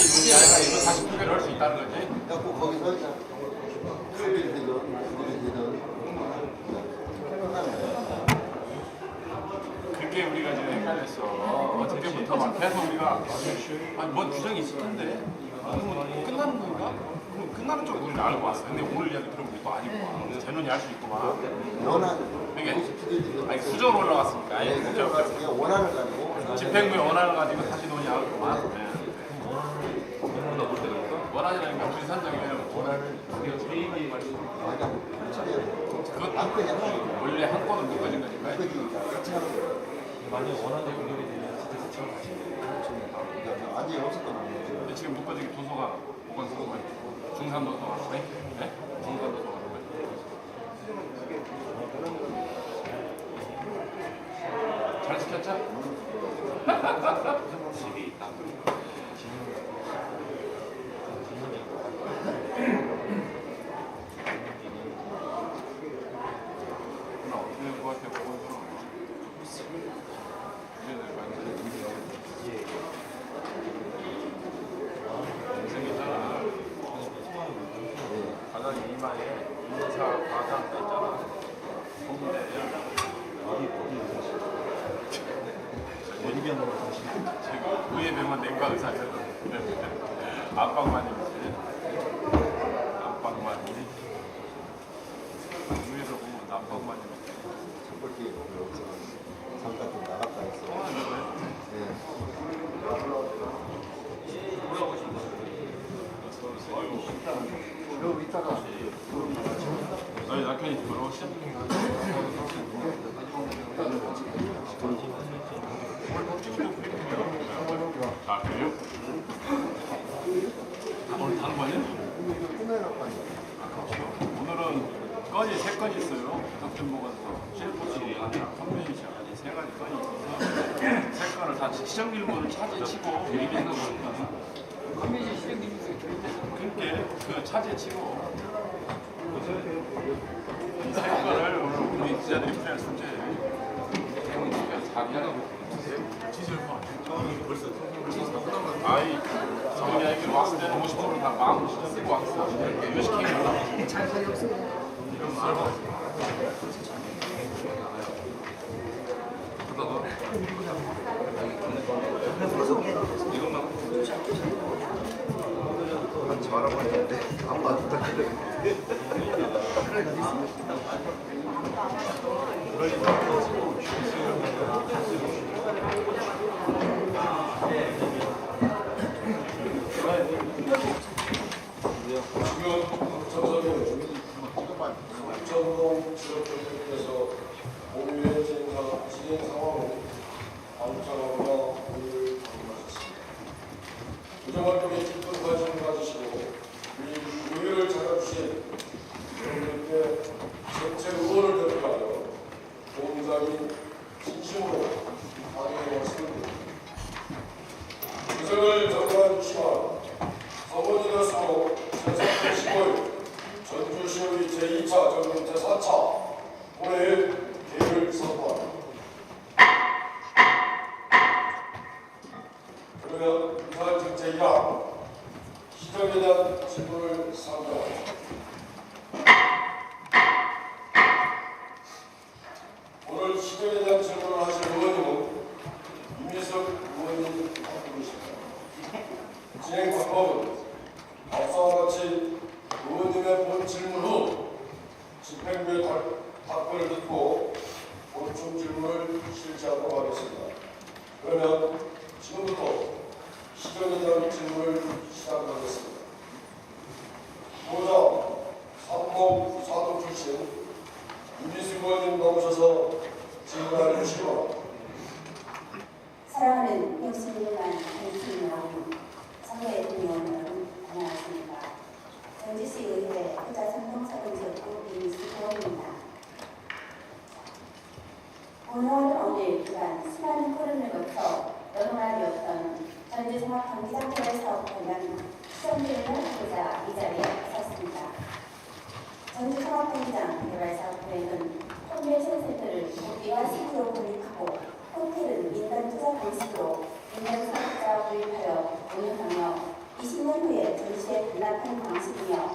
돈이 아니라 이거 다시 구매를 할 수 있다는 거지. 꼭 거기서 일단 수비를 되든 수비를 되든 그게 우리가 지금 헷갈렸어. 어저께부터 막 계속 우리가 아니 뭔 규정이 있을 텐데 그러면 끝나는 건가? 그럼 끝나는 줄 우리는 알고 왔어. 근데 오늘 이야기 들어보니 또 아니고 와. 재론이 할 수 있구만. 이게 아니 수정으로 올라갔으니까 아예 원한을 가지고 집행부의 원한을 가지고 다시 논의 하겠구만. 원한이라는 게 우리 산정이 왜냐면 원한을 그건 원래 한 건은 묶어진 거니까. 만약 원하는 연결이 되면 진짜 스치가 가시죠. 아직 없었던 근데 지금 묶어진 게 도서가 뭐가 쓰는 거야? 중산도서가 그래? 네? 중산도서가 잘 시켰죠? 집이 있다. 어떻게 구할게 보고 인생이잖아. 가장 이마에 인사 과장 있잖아. 어디 비하는 거 사실. 지금 위에 뵈면 냉과 의사거든. 안방만이지. 안방만이. 위에서 보면 안방만이. 첫번째 잠깐 좀 나갔다 했어. 여기 있다가 아니 남편이 돌아오시죠? 아 그래요? 오늘 다른 거예요? 오늘은 건이 3건 있어요. 덕전 보건소, 실포치, 컨벤션 세 가지 건이 있어서 3건을 다 시정 길목을 차지치고 얘기하는 거니까. 컨벤션 시정 길목이 그러니까 그 차지치고 이 3건을 오늘 우리 기자들이 풀어야 숙제예요. 아이 성훈이 여기 왔을 때 50%를 다 마음을 쓰고 왔어. 이렇게 요식행위 잔소리 없어요. 같이 말하고 했는데 아빠 부탁드려. 전동 지역대표께서 공유의 진행 상황을 감찰하거나 오늘 방문하셨습니다. 구정활동에 깊은 관심을 가지시고 우리 의회를 찾아주신 여러분께 전체 의원을 대표하여 공장인 진심으로 환영의 말씀을 드립니다. 구정을 정한 시간 서원이 되수록 제3회 15일 전주시의회 제2차 전국 제4차 올해의 계획을 선포합니다. 그러면 유사한 정책 1화 시정에 대한 질문을 상정합니다. 오늘 시정에 대한 질문을 하실 의원님은 이미석 의원님 한 분이십니다. 진행 방법은 앞서와 같이 의원님의 본 질문 후 집행부의 답변을 듣고 보충 질문을 실시하도록 하겠습니다. 그러면 지금부터 시정에 대한 질문을 시작하겠습니다. 보자 삼목 사동 출신 유미수 의원님 나오셔서 질문해 주시기 바랍니다. 사랑하는 형수님만 형수님이라고 사회 의원 여러분 안녕하십니까. 전주시 의회 후자 삼동사동지역구 이미수 의원입니다. 오늘 기간 수많은 토론을 거쳐 영원하였던 전주종합경기장개발 사업 관련 시정들을 하고자 이 자리에 섰습니다. 전주종합경기장 개발 사업 계획은 컨벤션센터를 국비와 시구로 구입하고 호텔은 민간 투자 방식으로 민간 사업자 구입하여 운영하며 10년 후에 전시에 반납한 방식이며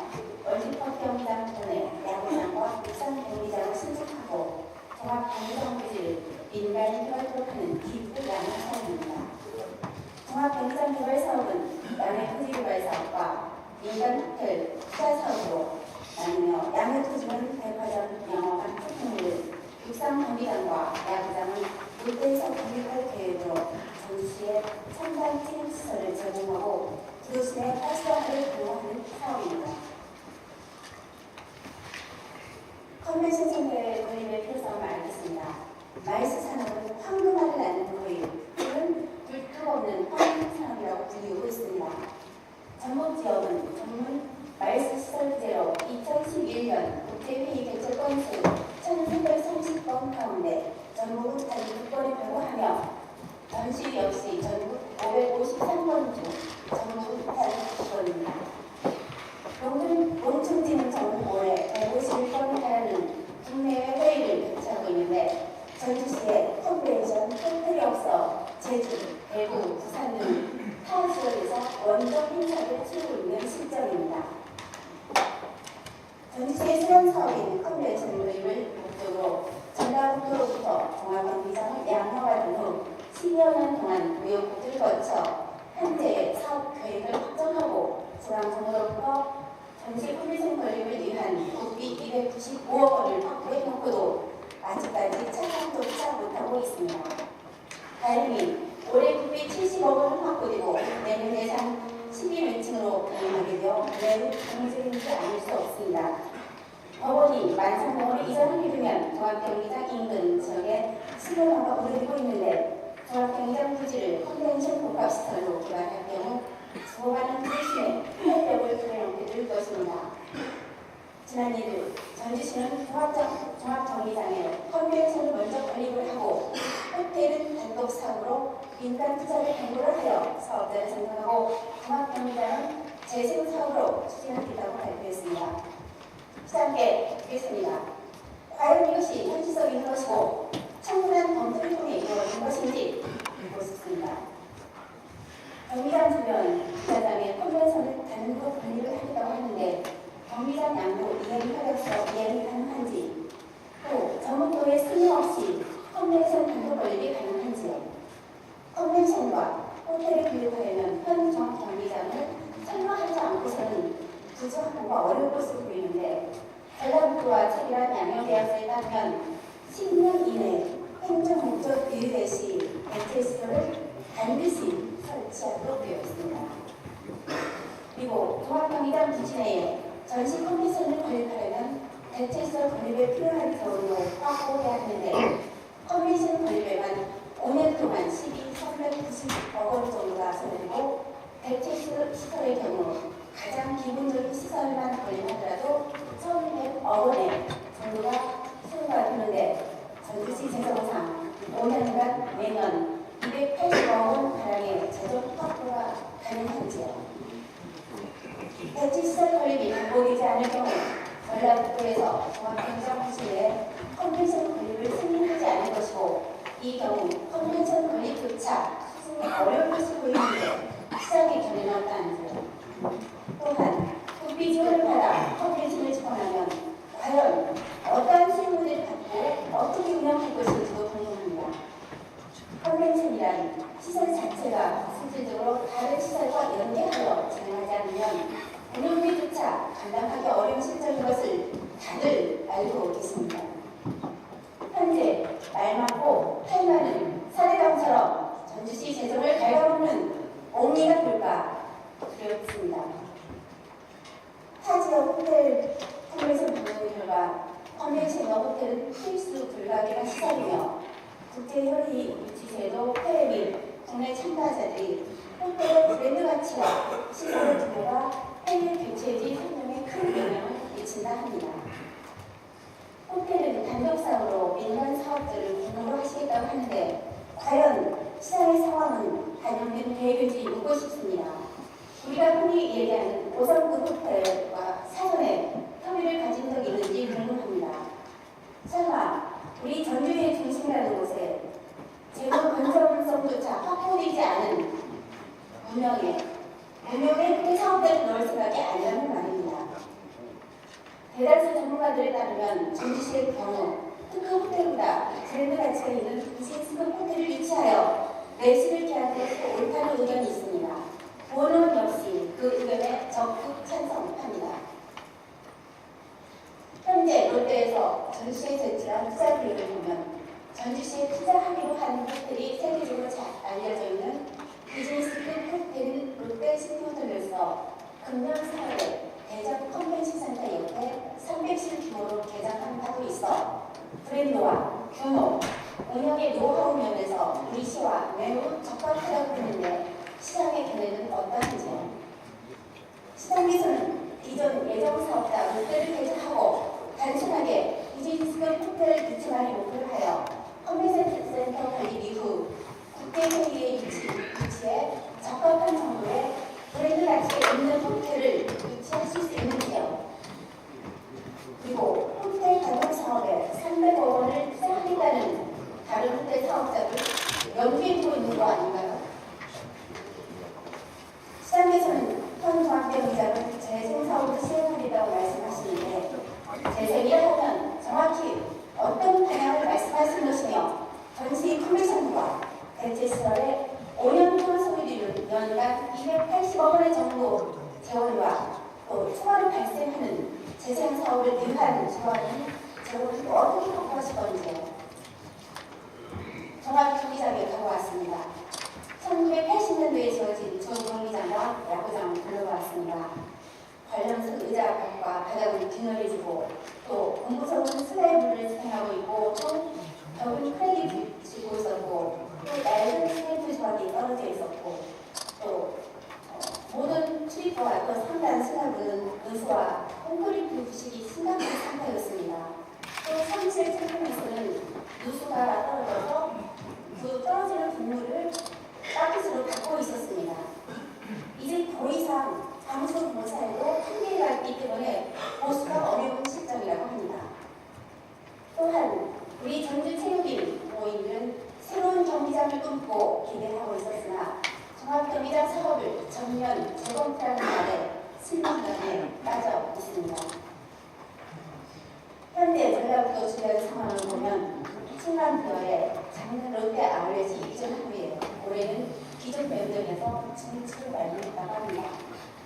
월드컵 경기장 전에 야구장과 육상 경기장을 신축하고 종합 경기장 부지를 민간 개발토록 하는 기쁘다는 사업입니다. 종합 경기장 개발 사업은 야외 토지 개발 사업과 민간 호텔 투자 사업으로 나누며 야외 토지는 백화점, 영화관, 쇼핑몰, 육상 경기장과 야구장은 롯데에서 건립할 계획으로 전시에 첨단 찌김시설을 제공하고 도심의 활성화를 도모하는 사업입니다. 컨벤션 센터의 건립의 필요성을 알겠습니다. 마이스 산업은 황금알을 낳는 거의 또는 굴뚝 없는 황금 산업이라고 불리우고 있습니다. 전북 지역은 전문 마이스 시설 부재로 2011년 국제회의 개최 건수 1330건 가운데 전북은 단 6건에 불과하며 전시 역시 전국 553건 중 전북은 단 9건입니다. 농촌진흥 정부 올해 151건에 달하는 국내외 회의를 개최하고 있는데 전주시에 컨벤션 호텔이 없어 제주, 대구, 부산 등 타 지역에서 원정 행사를 치르고 있는 실정입니다. 전주시의 수련 사업인 컨벤션 건립을 목적으로 전라북도로부터 종합경기장을 양성하던 후 10여년 동안 우여곡절을 거쳐 현재 사업 계획을 확정하고 중앙정부로부터 전시 컨벤션 건립을 위한 국비 295억 원을 확보해놓고도 아직까지 착상조차 못하고 있습니다. 다행히 올해 국비 70억 원은 확보되고 내년 예산 12매칭으로 가능하게 되어 매우 긍정적이지 않을 수 없습니다. 법원이 만상병원을 이전하게 되면 종합경기장 인근 지역에 신용화가 오르고 있는데 종합경기장 부지를 컨벤션 복합시설로 개발할 경우 수많은 도심에 활력을 불어넣게 될 것입니다. 지난 1일 전주시는 종합경기장에 컨벤션을 먼저 건립을 하고 호텔은 단독 사업으로 민간 투자를 강구를 하여 사업자를 선정하고 종합경기장은 재생 사업으로 추진하겠다고 발표했습니다. 시장께 묻겠습니다. 과연 이것이 현실성인 것이고 충분한 검토를 통해 이루어진 것인지 묻고 싶습니다. 경기장 주변 기자장의 컨벤션을 단독 건립을 하겠다고 하는데 경기장 양도 이행 협약서 이행이 가능한지 또 전문도의 승인 없이 컨벤션 단독 건립이 가능한지요. 컨벤션과 호텔을 구입하려면 현 종합경기장을 설명하지 않고서는 부족함과 어려울 것으로 보이는데 전라북도와 체결한 양형계약서에 따르면 10년 이내 행정목적 비율의 시 대체시설을 반드시 설치하도록 되어 있습니다. 그리고 종합경기장 부지 내에 전시 컨벤션을 건립하려면 대체시설 건립에 필요한 자원도 확보해야 하는데 컨벤션 건립에만 5년 동안 12,390억 원 정도가 소요되고 대체시설의 경우 가장 기본적인 시설만 건립하더라도 1,100억 원의 정도가 소요가 되는데 전주시 재정상 5년간 매년 280억 원 가량의 재정 확보가 가능한지요. 대체시설 건립이 확보되지 않을 경우 전라북도에서 종합경기장 부지에 컨벤션 건립을 승인하지 않을 것이고 이 경우 컨벤션 건립조차 수준이 어려울 것으로 보이는데 시장의 견해는 없다는지요. 또한 국비 지원을 받아 컨벤션을 집행하면 과연 어떠한 수익 모델을 갖고 어떻게 운영할 것인지도 궁금합니다. 컨벤션이란 시설 자체가 실질적으로 다른 시설과 연계하여 진행하지 않으면 운영비조차 감당하기 어려운 실정인 것을 다들 알고 계십니다. 현재 말 많고 할 많은 사대강처럼 전주시 재정을 갉아먹는 옹리가 될까 두렵습니다. 타 지역 호텔 컨벤션 방문의 결과 컨벤션과 호텔은 필수 불가결한 시설이며 국제회의 유치제도 폐해 및 국내 참가자들이 호텔의 브랜드 가치와 시설의 규모가 해외 개최지 선정에 큰 영향을 미친다 합니다. 호텔은 단독사업으로 민간 사업들을 분으로 하시겠다고 하는데 과연 시장의 상황은 반영된 계획인지 묻고 싶습니다. 우리가 흔히 얘기하는 5성급 호텔과 사전에 협의를 가진 적이 있는지 궁금합니다. 설마 우리 전주의 중심이라는 곳에 제도 건설성조차 확보되지 않은 운영에 운영에 호텔 사업자를 넣을 생각이 아니라는 말입니다. 대다수 전문가들에 따르면 전주시의 경우 특급 호텔보다 브랜드 가치가 있는 비즈니스급 호텔을 유치하여 내실을 기하는 것이 옳다는 의견이 있습니다. 보는 역시 그 의견에 적극 찬성합니다. 현재 롯데에서 전주시에 제출한 투자 계획을 보면 전주시에 투자하기로 한 호텔이 세계적으로 잘 알려져 있는 비즈니스급 호텔인 롯데시티호텔에서 금년 4월에 대전 컨벤션센터 옆에 300실 규모로 개장한 바도 있어 브랜드와 규모, 운영의 노하우 면에서 우리 시와 매우 적합하다고 보는데 시장의 견해는 어떠한지요? 시장에서는 기존 예정 사업자 롯데를 개장하고 단순하게 비즈니스급 호텔을 구축하는 목표를 하여 컨벤션센터 건립 이후 국제회의의 유치에 적합한 정도의 브랜드 가치가 있는 호텔을 유치하실 수 있는지요? 그리고 호텔 단독 사업에 300억 원을 투자하겠다는 다른 호텔 사업자들 연기해 두고 있는 거 아닌가요? 시장에서는 현 종합병장을 재생사업을 시행하겠다고 말씀하시는데 재생이라 하면 정확히 어떤 방향을 말씀하시는 것이며 전시 컨벤션과 대체 시설에 5년 동안 소비를 연간 280억 원의 정부 재원과 또 추가로 발생하는 재생사업을 위한 재원을 어떻게 확보하실 건지요? 종합경기장에 가보았습니다. 1980년도에 지어진 주경기장과 야구장을 둘러보았습니다. 관련석 의자과 바닥을 균열해주고 또 공부석은 슬라이브를 사용하고 있고 또 벽은 크랙이 붙이고 있었고 또 낡은 스테이프 조각이 떨어져 있었고 또 모든 출입구와 또 상단 수납은 의수와 콘크리트 부식이 심각한 상태였습니다. 또 사무실 창문에서는 누수가 떨어져서 그 떨어지는 분물을 따뜻으로 받고 있었습니다. 이제 더 이상 방송 모사에도 한계가 있기 때문에 보수가 어려운 실정이라고 합니다. 또한 우리 전주체육인 모임은 새로운 경기장을 꿈꾸고 기대하고 있었으나 종합경기장 사업을 전면 재검토하는 말에 실망감에 빠져 있습니다. 현재 전라북도 주변 상황을 보면 충남부여에 작년 롯데 아울렛이 이전 후에 올해는 기존 면적에서 진출을 완료했다고 합니다.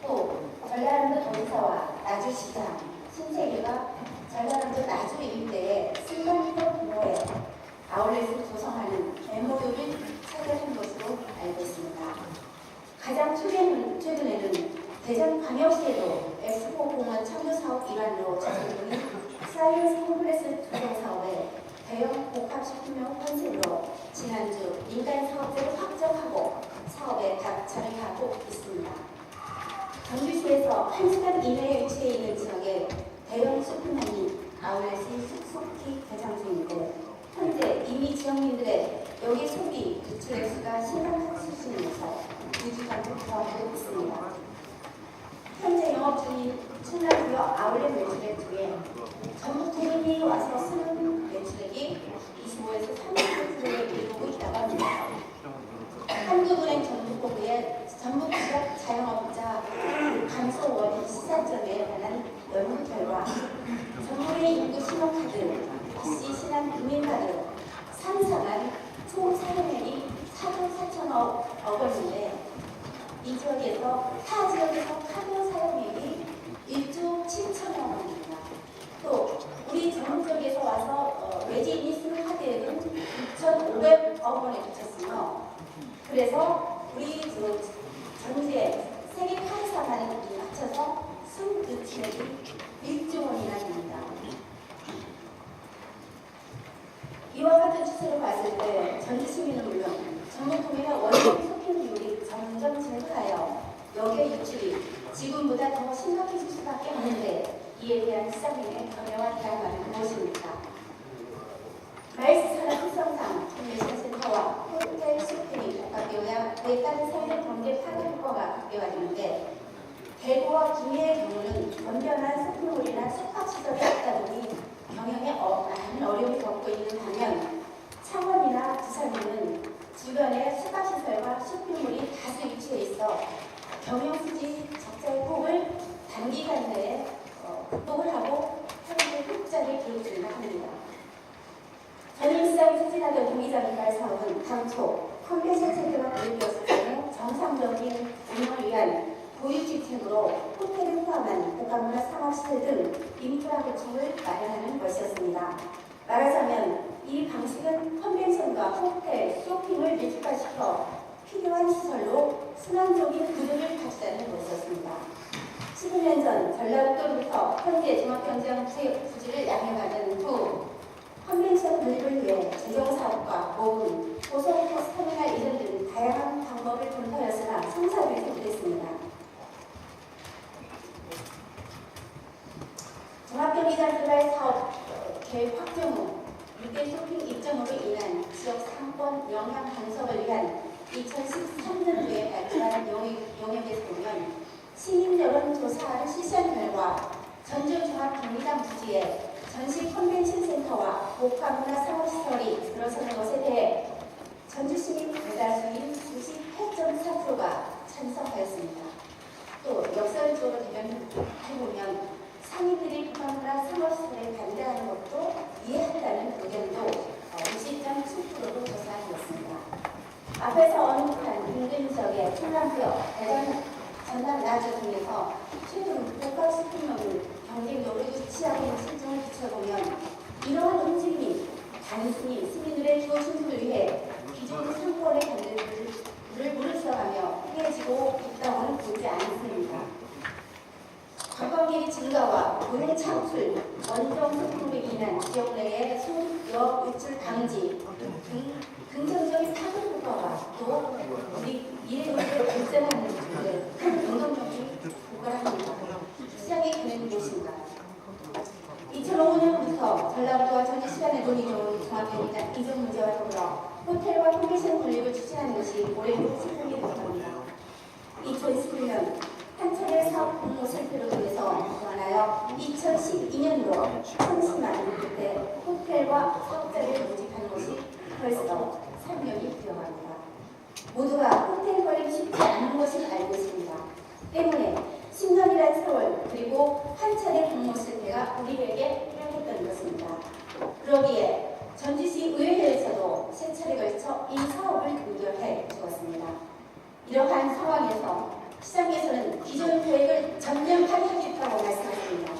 또 전라남도 도지사와 나주시장, 신세계가 전라남도 나주 일대에 10만 규모의 아울렛을 조성하는 MOU를 체결한 것으로 알고 있습니다. 가장 최근에는 대전광역시에도 F4공원 청주사업 일환으로 추진 중인 사이언스 컴플렉스 조성사업에 대형 복합식품용 컨셉으로 지난주 민간 사업자를 확정하고 사업에 착차를 하고 있습니다. 전주시에서 1시간 이내에 위치해 있는 지역에 대형 슈퍼맨이 아울렛이 속속히 개장 중인데 현재 이미 지역민들의 여기 소비, 유출의 수가 심각한 수준이어서 유지감을 구하고 있습니다. 현재 영업 중인 충남부여 아울렛 매출액 중에 전국 도민이 와서 쓰는 매출액이 25에서 30%에 이르고 있다고 합니다. 한국은행 전북본부의 전북지역 자영업자 감소원 시사점에 관한 연구 결과 전북의 인구 신용카드, PC 신한 금융카드 3사만 총 사용액이 4조 4천억 원인데 이 지역에서 타 지역에서 카드 사용액이 1조 7천억 원입니다. 또 우리 전북 지역에서 와서 외지인이 쓰는 카드액은 2,500억 원에 그쳤으며 그래서 우리 전주의 세계 카드사만을 합쳐서 순이체액이 1조 원이나 됩니다. 이와 같은 추세를 봤을 때 전주 시민은 물론 전국 국민의 원룸 쇼핑 비율이 점점 증가하여 역의 유출이 지금보다 더 심각해질 수밖에 없는데 이에 대한 시장님의 견해와 대안은 무엇입니까? 마이스 산업 특성상 컨벤션센터와 호텔 쇼핑이 복합되어야 내딴 사회의 경제 파급 효과가 극대화되는데 대구와 구미의 경우는 건전한 쇼핑몰이나 숙박시설이 없다 보니 경영에 많은 어려움을 겪고 있는 반면 창원이나 부산에는 주변에 숙박시설과 쇼핑몰이 다수 위치해 있어 경영수지 적자의 폭을 단기간 내에 극복을 하고 현재 흑자를 기록준다 합니다. 전일시장이 추진하던 경기장개발 사업은 당초 컨벤션 센터가 도입되었을 때 정상적인 운영을 위한 고유지책으로 호텔을 포함한 고가문화 상업시설 등 인프라 구축을 마련하는 것이었습니다. 말하자면 이 방식은 컨벤션과 호텔, 쇼핑을 밀집화시켜 필요한 시설로 순환적인 구조를 갖추자는 것이었습니다. 11년 전 전라북도로부터 현재 종합경제형 부지를 양해받은 후 컨벤션 건립을 위해 재정사업과 모금, 고속버스터미널 이전 등 다양한 방법을 검토하였으나 성사되지 못했습니다. 종합경기장 개발 사업 계획 확정 후 6대 쇼핑 입점으로 인한 지역 상권 영향 분석을 위한 2013년도에 발표한 용역에서 보면 시민 여론조사를 실시한 결과 전주 종합경기장 부지에 전시 컨벤션 센터와 고가문화 상업시설이 들어서는 것에 대해 전주시민 대다수인 98.4%가 찬성하였습니다. 또 역설적으로 해보면 상인들이 고가문화 상업시설에 반대하는 것도 이해한다는 의견도 20.7%로 조사하였습니다. 앞에서 언급한 인근 지역의 충남구역, 대전, 전남 나주 등에서 최근 복합쇼핑몰을 경쟁력을 유치하고 있는 실정을 비춰보면 이러한 움직임이 단순히 시민들의 주거 충족을 위해 기존 상권의 견제를 무르익어가며 피해지고 있다고는 보지 않습니다. 관광객의 증가와 고용 창출, 원정 소통으로 인한 지역 내의 소득 유출 방지 등 긍정적인 파급 효과가 또 우리 미래노동을 발전하는 데 큰 영향력이 고갈합니다. 시장의 견해는 무엇인가? 2005년부터 전라북도와 전주시간에 논의 중 종합경기장 이전 문제와 더불어 호텔과 컨벤션 건립을 추진하는 것이 올해로 실행이 되었습니다. 2011년 한 차례 사업 공모 실패로 인해서 보완하여 2012년도 30만 그때 호텔과 사업자를 모집하는 것이 벌써 3년이 되어갑니다. 모두가 호텔 건립이 쉽지 않은 것을 알고 있습니다. 때문에 10년이란 세월 그리고 한 차례 공모 실패가 우리에게 필요했던 것입니다. 그러기에 전주시 의회에서도 세 차례 걸쳐 이 사업을 의결해 주었습니다. 이러한 상황에서 시장에서는 기존 계획을 전면 파기하겠다고 말씀하십니다.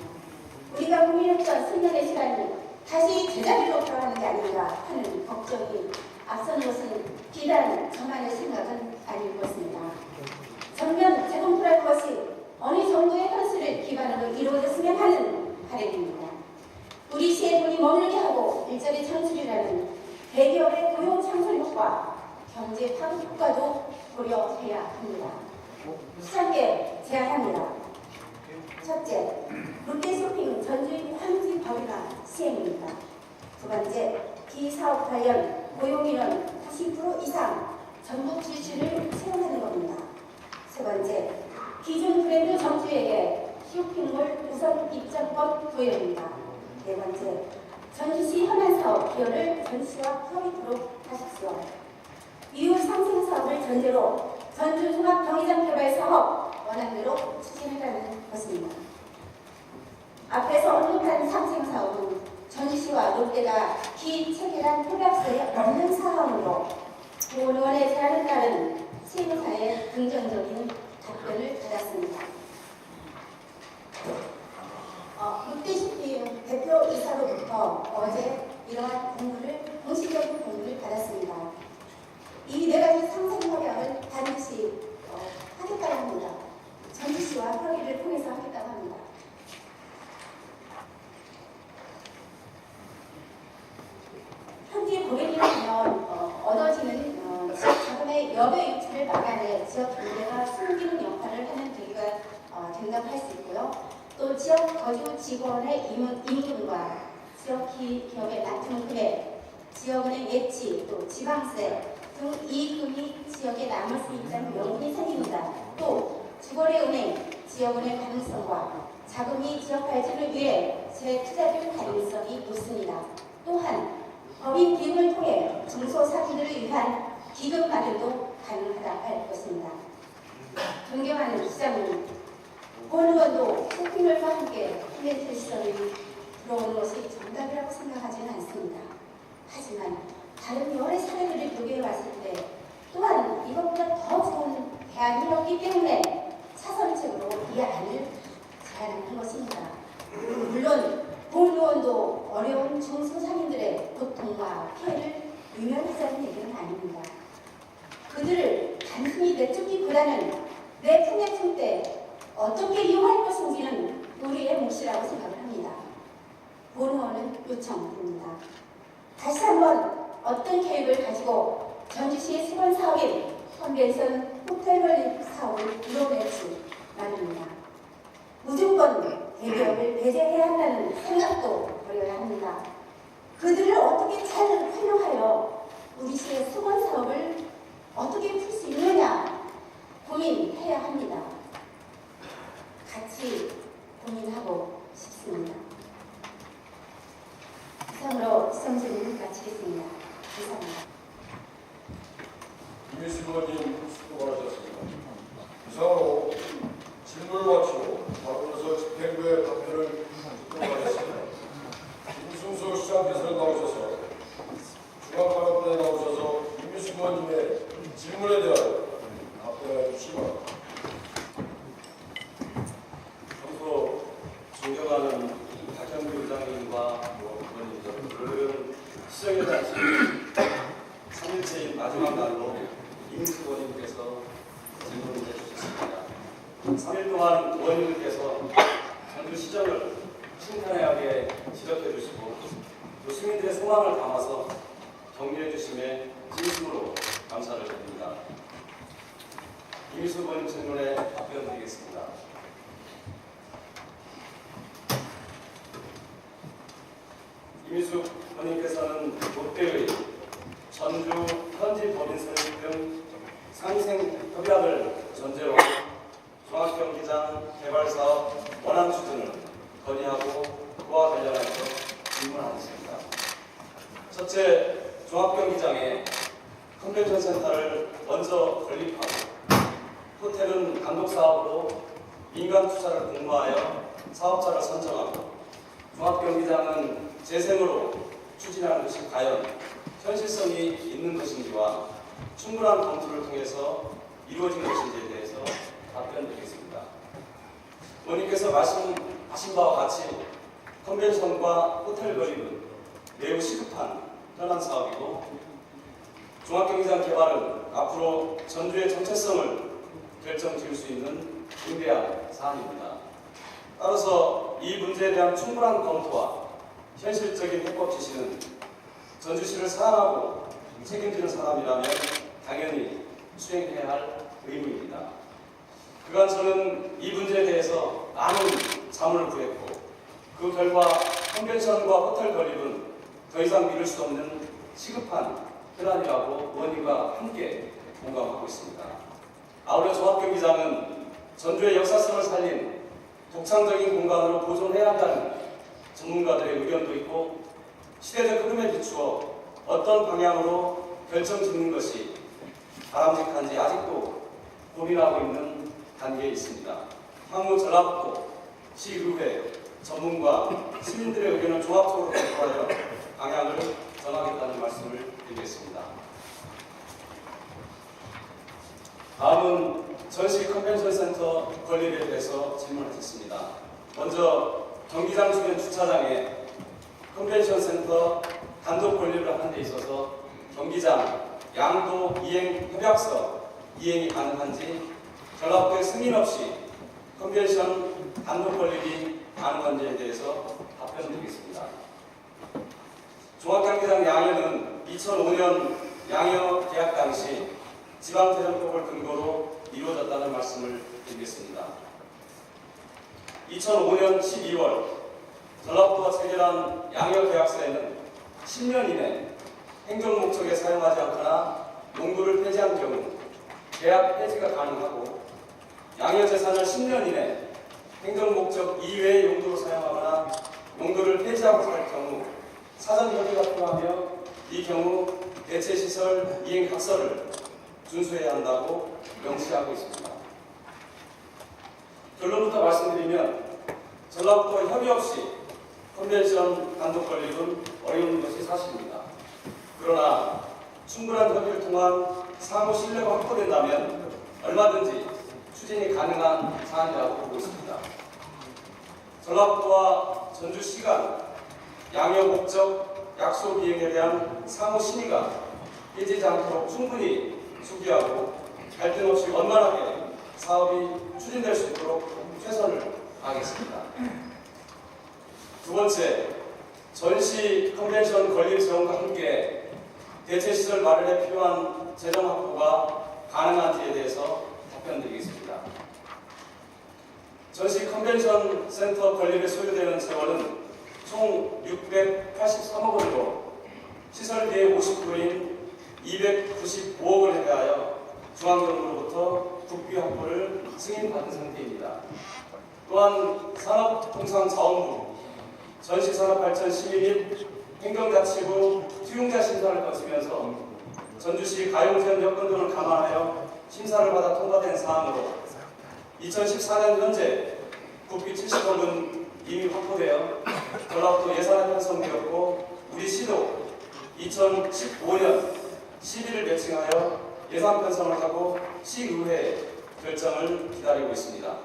우리가 고민했던 수년의 시간이 다시 제자리로 돌아가는 게 아닌가 하는 걱정이 앞서는 것은 비단 저만의 생각은 아닐 것입니다. 전면 재검토할 것이 어느 정도의 현실을 기반으로 이루어졌으면 하는 바람입니다. 우리 시의 돈이 머물게 하고 일자리 창출이라는 대기업의 고용 창출 효과, 경제 파급 효과도 고려해야 합니다. 시장계 제안합니다. 첫째, 롯데쇼핑 전주인 환지 법인화 시행입니다. 두 번째, 기사업 관련 고용인원 90% 이상 전국 지시를 채용하는 겁니다. 세 번째, 기존 브랜드 점주에게 쇼핑몰 우선 입점권 도입입니다. 네 번째, 전주시 현안사업 기여를 전시와 협의토록 하십시오. 이후 상생 사업을 전제로 전주 종합 경기장 개발 사업 원안대로 추진해가는 것입니다. 앞에서 언급한 상생 사업은 전주시와 롯데가 기체결한 협약서에 없는 사항으로 고은 의원의 제안에 따른 세무사의 긍정적인 답변을 받았습니다. 롯데쇼핑 대표이사로부터 어제 이러한 공식적인 공문을 받았습니다. 이 네 가지 상생 협약을 반드시 하겠다고 합니다. 전주시와 협의를 통해서 하겠다고 합니다. 현재 고객이라면 얻어지는 지역 자금의 여배 유출을 막아내 지역 경제가 숨기는 역할을 하는 계기가 된다고 할 수 있고요. 또 지역 거주 직원의 임금과 지역 기업의 납품 금액, 지역은행 예치, 또 지방세 등 이익금이 지역에 남을 수 있다는 명분이 생깁니다. 또 주거래은행, 지역은행 가능성과 자금이 지역 발전을 위해 재투자될 가능성이 높습니다. 또한 법인 기금을 통해 중소상인들을 위한 기금 마련도 가능하다 할 것입니다. 존경하는 시장님, 본 의원도 쇼핑몰과 함께 이벤트 시설이 들어오는 것이 정답이라고 생각하지는 않습니다. 하지만 다른 여러 사례들을 비교해 봤을 때 또한 이것보다 더 좋은 대안이 없기 때문에 차선책으로 이 안을 제안한 것입니다. 물론 본 의원도 어려운 중소상인들의 고통과 피해를 유명하자는 얘기는 아닙니다. 그들을 단순히 내쫓기보다는 내 품에 품 때 어떻게 이용할 것인지는 우리의 몫이라고 생각을 합니다. 본 의원은 요청드립니다. 다시 한번 어떤 계획을 가지고 전주시의 수건 사업인 컨벤션 호텔 건립 사업을 이뤄낼지 말입니다. 무조건 대기업을 배제해야 한다는 생각도 버려야 합니다. 그들을 어떻게 잘 활용하여 우리 시의 수건 사업을 어떻게 풀 수 있느냐 고민해야 합니다. 같이 고민하고 싶습니다. 이상으로 시정 질문을 마치겠습니다. 감사합니다. 이미수 의원님 수고 많으셨습니다. 이상으로 질문을 마치고 바로서 집행부의 답변을 듣도록 하겠습니다. 김승수 시장께서 나오셔서 중앙관광부에 나오셔서 이미수 의원님의 질문에 대한 답변해 주시기 바랍니다. 평소 존경하는 박현규 의장님과 의원님들, 시정에 대한 질문 3일째인 마지막 날로 이민수 의원님께서 질문을 해주셨습니다. 3일 동안 의원님께서 전주 시정을 신탄하게 지적해 주시고 또 시민들의 소망을 담아서 정리해 주심에 진심으로 감사를 드립니다. 이민수 의원님 질문에 답변 드리겠습니다. 이민수 의원님께서는 롯데의 전주 현지 법인 설립 등 상생 협약을 전제로 종합경기장 개발 사업 원활 추진을 건의하고 그와 관련해서 질문하겠습니다. 첫째, 종합경기장에 컨벤션 센터를 먼저 건립하고 호텔은 단독 사업으로 민간 투자를 공모하여 사업자를 선정하고 종합경기장은 재생으로 추진하는 것이 과연 현실성이 있는 것인지와 충분한 검토를 통해서 이루어진 것인지에 대해서 답변드리겠습니다. 의원님께서 말씀하신 바와 같이 컨벤션과 호텔 건립은 매우 시급한 현안 사업이고 종합경기장 개발은 앞으로 전주의 정체성을 결정지을 수 있는 중대한 사안입니다. 따라서 이 문제에 대한 충분한 검토와 현실적인 해법 지시는 전주시를 사랑하고 책임지는 사람이라면 당연히 수행해야 할 의무입니다. 그간 저는 이 문제에 대해서 많은 자문을 구했고 그 결과 컨벤션과 호텔 건립은 더 이상 미룰 수 없는 시급한 현안이라고 의원님과 함께 공감하고 있습니다. 아울러 종합경기장은 전주의 역사성을 살린 독창적인 공간으로 보존해야 한다는 전문가들의 의견도 있고 시대적 흐름에 비추어 어떤 방향으로 결정짓는 것이 바람직한지 아직도 고민하고 있는 단계에 있습니다. 향후 전라북도, 시의회, 전문가, 시민들의 의견을 종합적으로 검토하여 방향을 정하겠다는 말씀을 드리겠습니다. 다음은 전시 컨벤션 센터 건립에 대해서 질문을 드렸습니다. 먼저 경기장 주변 주차장에 컨벤션 센터 단독 건립을 하는 데 있어서 경기장 양도 이행 협약서 이행이 가능한지 전라북도의 승인 없이 컨벤션 단독 건립이 가능한지에 대해서 답변드리겠습니다. 종합경기장 양여는 2005년 양여 계약 당시 지방재정법을 근거로 이루어졌다는 말씀을 드리겠습니다. 2005년 12월 전라북도가 체결한 양여 계약서에는 10년 이내 행정 목적에 사용하지 않거나 용도를 폐지한 경우 계약 폐지가 가능하고 양여 재산을 10년 이내 행정 목적 이외의 용도로 사용하거나 용도를 폐지하고 할 경우 사전 협의가 필요하며 이 경우 대체시설 이행 각서를 준수해야 한다고 명시하고 있습니다. 결론부터 말씀드리면 전라북도와 협의 없이 컨벤션 단독 건립은 어려운 것이 사실입니다. 그러나 충분한 협의를 통한 상호 신뢰가 확보된다면 얼마든지 추진이 가능한 사안이라고 보고 있습니다. 전라북도와 전주시가 양형 목적 약속 이행에 대한 상호 심의가 깨지지 않도록 충분히 숙지하고 갈등 없이 원만하게 사업이 추진될 수 있도록 최선을 다하겠습니다. 두 번째, 전시 컨벤션 건립 지원과 함께 대체시설 마련에 필요한 재정 확보가 가능한지에 대해서 답변드리겠습니다. 전시 컨벤션 센터 건립에 소요되는 재원은 총 683억 원으로 시설비의 50%인 295억 원에 대하여 중앙정부로부터 국비 확보를 승인받은 상태입니다. 또한 산업통상자원부, 전시산업발전심의 및 행정자치부 수용자 심사를 거치면서 전주시 가용지원 여건 등을 감안하여 심사를 받아 통과된 사항으로 2014년 현재 국비 70억 원 이미 확보되어 전라북도 예산에 편성되었고 우리 시도 2015년 10일을 매칭하여 예산 편성을 하고 시의회 결정을 기다리고 있습니다.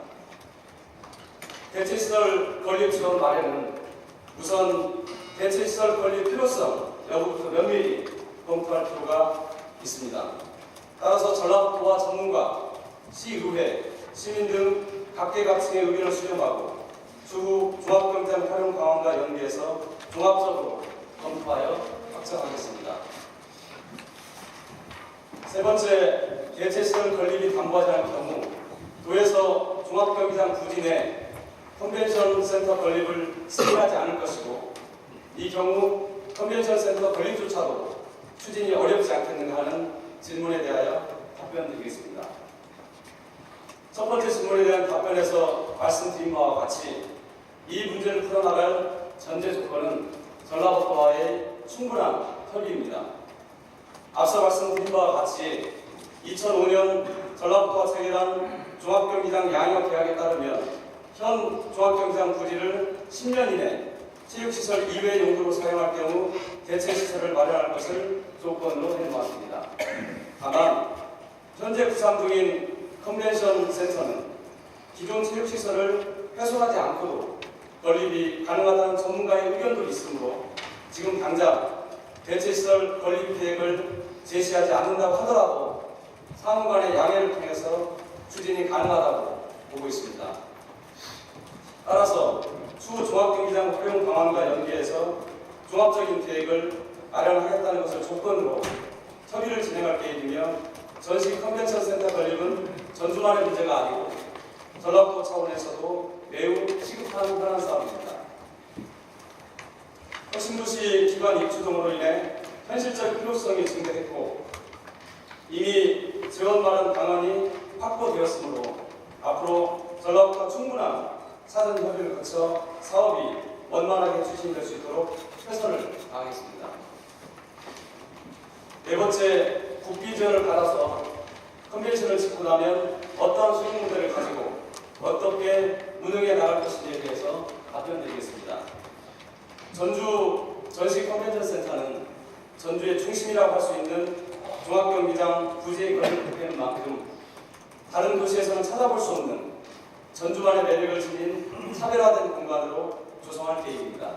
대체시설 건립 지원 마련은 우선 대체시설 건립 필요성 여부부터 면밀히 검토할 필요가 있습니다. 따라서 전라북도와 전문가, 시의회, 시민 등 각계각층의 의견을 수렴하고 추후 종합경제장 활용 방안과 연계해서 종합적으로 검토하여 확정하겠습니다. 세 번째, 대체시설 건립이 담보하지 않을 경우 도에서 종합경기장 부지 내 컨벤션 센터 건립을 승인하지 않을 것이고 이 경우 컨벤션 센터 건립조차도 추진이 어렵지 않겠는가 하는 질문에 대하여 답변드리겠습니다. 첫 번째 질문에 대한 답변에서 말씀드린 바와 같이 이 문제를 풀어나갈 전제 조건은 전라북도와의 충분한 협의입니다. 앞서 말씀드린 바와 같이 2005년 전라북도와 체결한 종합경기장 양형 계약에 따르면 현 종합경기장 부지를 10년 이내 체육시설 이외 용도로 사용할 경우 대체시설을 마련할 것을 조건으로 해놓았습니다. 다만 현재 구상 중인 컨벤션 센터는 기존 체육시설을 훼손하지 않고도 건립이 가능하다는 전문가의 의견도 있으므로 지금 당장 대체시설 건립 계획을 제시하지 않는다고 하더라도 상호 간의 양해를 통해서 추진이 가능하다고 보고 있습니다. 따라서 추후 종합경기장 활용 방안과 연계해서 종합적인 계획을 마련하겠다는 것을 조건으로 협의를 진행할 계획이며 전시 컨벤션 센터 건립은 전주만의 문제가 아니고 전라북도 차원에서도 매우 시급한 현안 사업입니다. 혁신도시 기반 입주 등으로 인해 현실적 필요성이 증대했고 이미 재원 마련 방안이 확보되었으므로 앞으로 전라북도가 충분한 사전 협의를 거쳐 사업이 원만하게 추진될 수 있도록 최선을 다하겠습니다. 네 번째, 국비 지원을 받아서 컨벤션을 짓고 나면 어떠한 수용 모델을 가지고 어떻게 운영해 나갈 것인지에 대해서 답변드리겠습니다. 전주 전시 컨벤션 센터는 전주의 중심이라고 할 수 있는 종합경기장 부지의 건립되는 만큼 다른 도시에서는 찾아볼 수 없는 전주만의 매력을 지닌 차별화된 공간으로 조성할 계획입니다.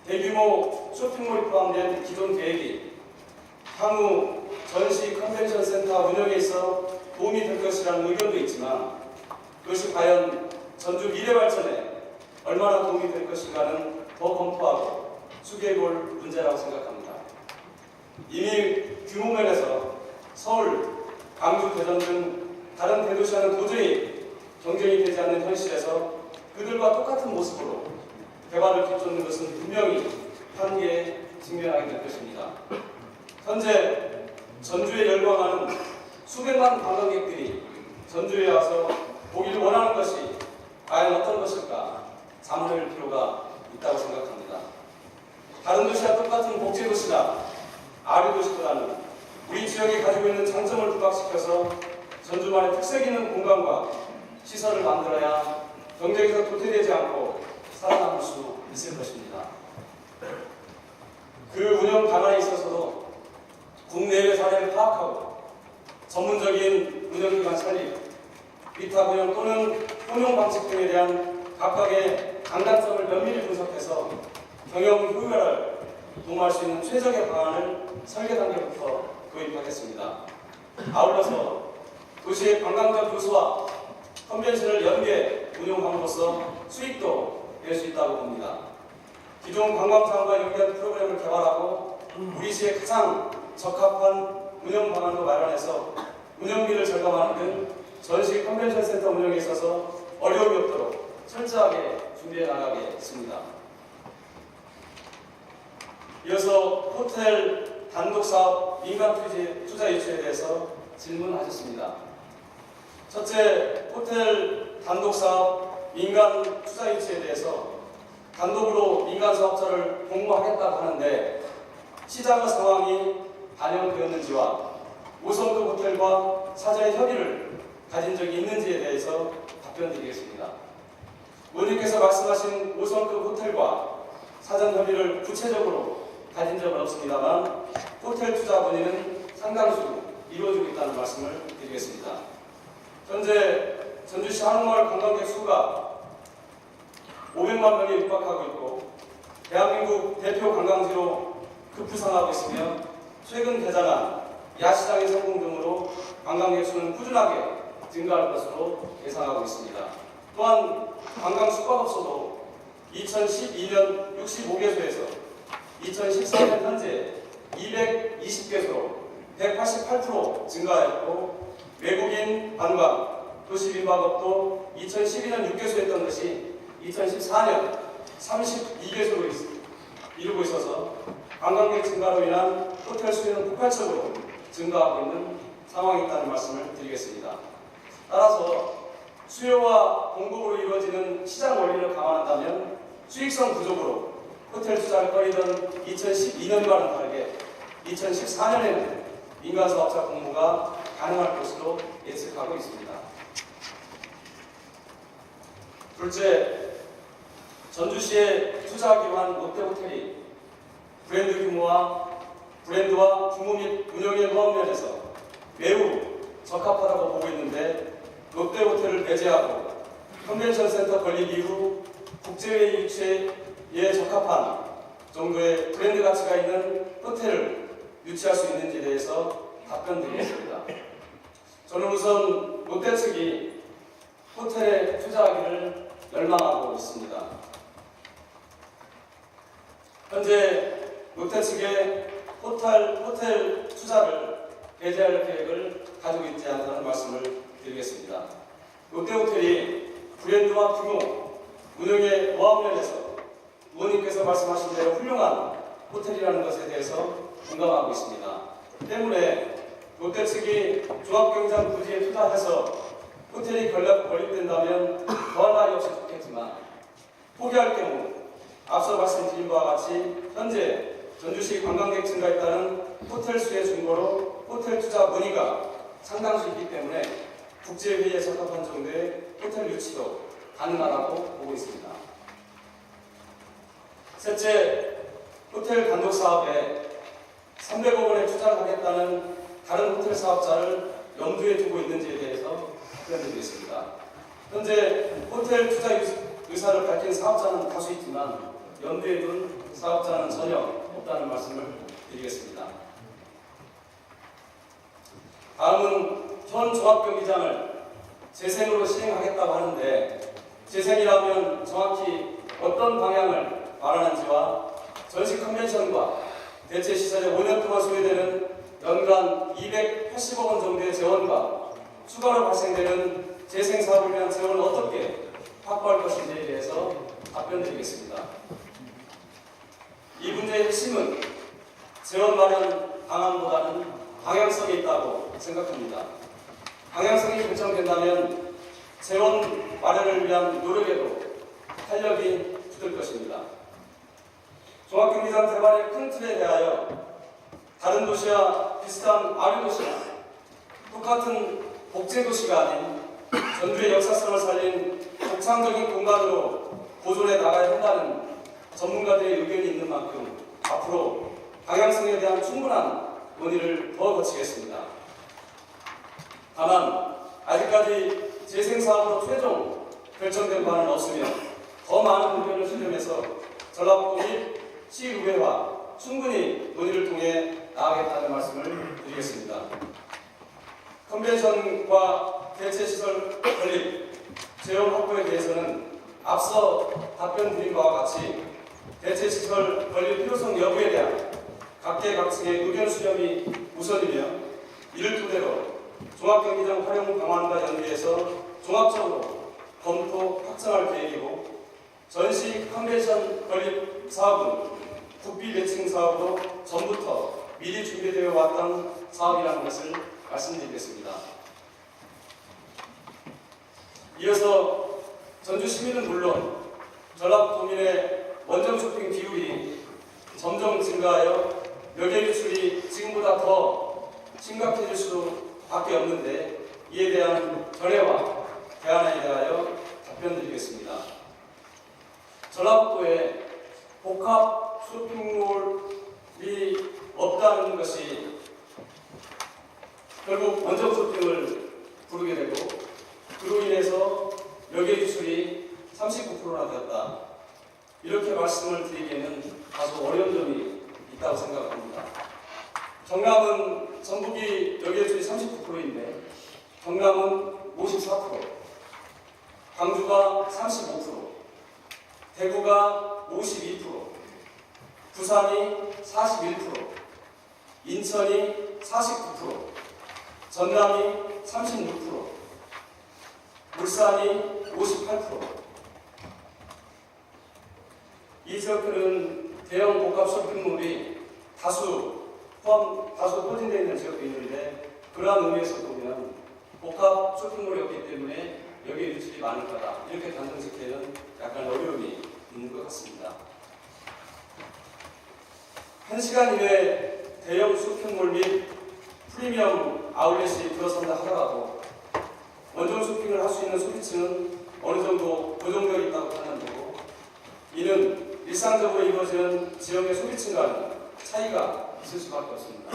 대규모 쇼핑몰이 포함된 기존 계획이 향후 전시 컨벤션 센터 운영에 있어 도움이 될 것이라는 의견도 있지만 그것이 과연 전주 미래 발전에 얼마나 도움이 될 것인가는 더 검토하고 추계해볼 문제라고 생각합니다. 이미 규모 면에서 서울, 광주, 대전 등 다른 대도시와는 도저히 경쟁이 되지 않는 현실에서 그들과 똑같은 모습으로 개발을 뒤쫓는 것은 분명히 한계에 직면하게 될 것입니다. 현재 전주에 열광하는 수백만 관광객들이 전주에 와서 보기를 원하는 것이 과연 어떤 것일까 자문할 필요가 있다고 생각합니다. 다른 도시와 똑같은 복제도시나 아류도시보다는 우리 지역이 가지고 있는 장점을 부각시켜서 전주만의 특색 있는 공간과 시설 시설을 만들어야 경쟁에서 도태되지 않고 살아남을 수 있을 것입니다. 그 운영 방안에 있어서도 국내외 사례를 파악하고 전문적인 운영기관 설립, 위탁 운영 또는 혼용 방식 등에 대한 각각의 장단점을 면밀히 분석해서 경영 효율화를 도모할 수 있는 최적의 방안을 설계 단계부터 도입하겠습니다. 아울러서 도시의 관광적 요소와 컨벤션을 연계 운용함으로써 수익도 낼 수 있다고 봅니다. 기존 관광상과 연계한 프로그램을 개발하고 우리 시에 가장 적합한 운영 방안으로 마련해서 운영비를 절감하는 등 전시 컨벤션 센터 운영에 있어서 어려움이 없도록 철저하게 준비해 나가겠습니다. 이어서 호텔 단독사업 민간 투자 유치에 대해서 질문하셨습니다. 첫째, 호텔 단독사업 민간 투자 유치에 대해서 단독으로 민간 사업자를 공모하겠다고 하는데 시장의 상황이 반영되었는지와 5성급 호텔과 사전에 협의를 가진 적이 있는지에 대해서 답변드리겠습니다. 의원님께서 말씀하신 5성급 호텔과 사전 협의를 구체적으로 가진 적은 없습니다만 호텔 투자 문의는 상당수 이루어지고 있다는 말씀을 드리겠습니다. 현재 전주시 한옥마을 관광객 수가 500만 명에 육박하고 있고 대한민국 대표 관광지로 급부상하고 있으며 최근 개장한 야시장의 성공 등으로 관광객 수는 꾸준하게 증가할 것으로 예상하고 있습니다. 또한 관광 숙박업소도 2012년 65개소에서 2014년 현재 220개소로 188% 증가했고 외국인 관광, 도시민박업도 2012년 6개소였던 것이 2014년 32개소로 이루고 있어서 관광객 증가로 인한 호텔 수요는 폭발적으로 증가하고 있는 상황이 있다는 말씀을 드리겠습니다. 따라서 수요와 공급으로 이루어지는 시장 원리를 감안한다면 수익성 부족으로 호텔 투자를 꺼리던 2012년과는 다르게 2014년에는 민간사업자 공모가 가능할 것으로 예측하고 있습니다. 둘째, 전주시에 투자하기로 한 롯데호텔이 브랜드와 규모 및 운영의 노하우 면에서 매우 적합하다고 보고 있는데 롯데호텔을 배제하고 컨벤션 센터 건립 이후 국제회의 유치에 적합한 정도의 브랜드 가치가 있는 호텔을 유치할 수 있는지에 대해서 답변드리겠습니다. 저는 우선 롯데 측이 호텔에 투자하기를 열망하고 있습니다. 현재 롯데 측의 호텔 투자를 배제할 계획을 가지고 있지 않다는 말씀을 드리겠습니다. 롯데호텔이 브랜드와 규모, 운영의 노하우 면에서 의원님께서 말씀하신 대로 훌륭한 호텔이라는 것에 대해서 공감하고 있습니다. 때문에 롯데 측이 종합경장 부지에 투자해서 호텔이 건립된다면 더할 나위 없이 좋겠지만 포기할 경우 앞서 말씀드린 바와 같이 현재 전주시 관광객 증가에 따른 호텔 수의 증가로 호텔 투자 문의가 상당수 있기 때문에 국제회의에 적합한 정도의 호텔 유치도 가능하다고 보고 있습니다. 셋째, 호텔 단독 사업에 300억 원의 투자를 하겠다는 다른 호텔 사업자를 염두에 두고 있는지에 대해서 답변드리겠습니다. 현재 호텔 투자 의사를 밝힌 사업자는 다수 있지만 염두에 둔 사업자는 전혀 없다는 말씀을 드리겠습니다. 다음은 현 종합경기장을 재생으로 시행하겠다고 하는데 재생이라면 정확히 어떤 방향을 말하는지와 전시 컨벤션과 대체 시설에 5년 동안 소요되는 연간 280억 원 정도의 재원과 추가로 발생되는 재생 사업을 위한 재원을 어떻게 확보할 것인지에 대해서 답변드리겠습니다. 이 문제의 핵심은 재원 마련 방안보다는 방향성에 있다고 생각합니다. 방향성이 결정된다면 재원 마련을 위한 노력에도 탄력이 붙을 것입니다. 종합경기장 개발의 큰 틀에 대하여 다른 도시와 비슷한 아류 도시나 똑같은 복제 도시가 아닌 전주의 역사성을 살린 독창적인 공간으로 보존해 나가야 한다는 전문가들의 의견이 있는 만큼 앞으로 방향성에 대한 충분한 논의를 더 거치겠습니다. 다만 아직까지 재생사업으로 최종 결정된 바는 없으며 더 많은 의견을 수렴해서 전라북도 및 시의회와 충분히 논의를 통해 나가겠다는 말씀을 드리겠습니다. 컨벤션과 대체시설 건립, 재원 확보에 대해서는 앞서 답변 드린 바와 같이 대체시설 건립 필요성 여부에 대한 각계각층의 의견 수렴이 우선이며 이를 토대로 종합경기장 활용 방안과 연계해서 종합적으로 검토 확정할 계획이고 전시 컨벤션 건립 사업은 국비 매칭 사업으로 전부터 미리 준비되어 왔던 사업이라는 것을 말씀드리겠습니다. 이어서 전주 시민은 물론 전라도민의 원정 쇼핑 비율이 점점 증가하여 묘계 유출이 지금보다 더 심각해질 수밖에 없는데 이에 대한 전례와 대안에 대하여 답변드리겠습니다. 전라북도에 복합 쇼핑몰이 없다는 것이 결국 원정 쇼핑을 부르게 되고 그로 인해서 묘계 유출이 39%나 되었다. 이렇게 말씀을 드리기에는 다소 어려운 점이 있다고 생각합니다. 경남은 전북이 묘계 유출이 39%인데 경남은 54%, 광주가 35%, 대구가 52%, 부산이 41%, 인천이 49%, 전남이 36%, 울산이 58%. 이 지역들은 대형 복합 쇼핑몰이 다수 포진되어 있는 지역도 있는데 그러한 의미에서 보면 복합 쇼핑몰이 없기 때문에 여기에 유출이 많을 거다. 이렇게 단정 짓기에는 약간 어려움이 있는 것 같습니다. 1시간 이내에 대형 쇼핑몰 및 프리미엄 아울렛이 들어선다 하더라도 원정 쇼핑을 할 수 있는 소비층은 어느 정도 고정되어 있다고 판단되고 이는 일상적으로 이루어지는 지역의 소비층과는 차이가 있을 수밖에 없습니다.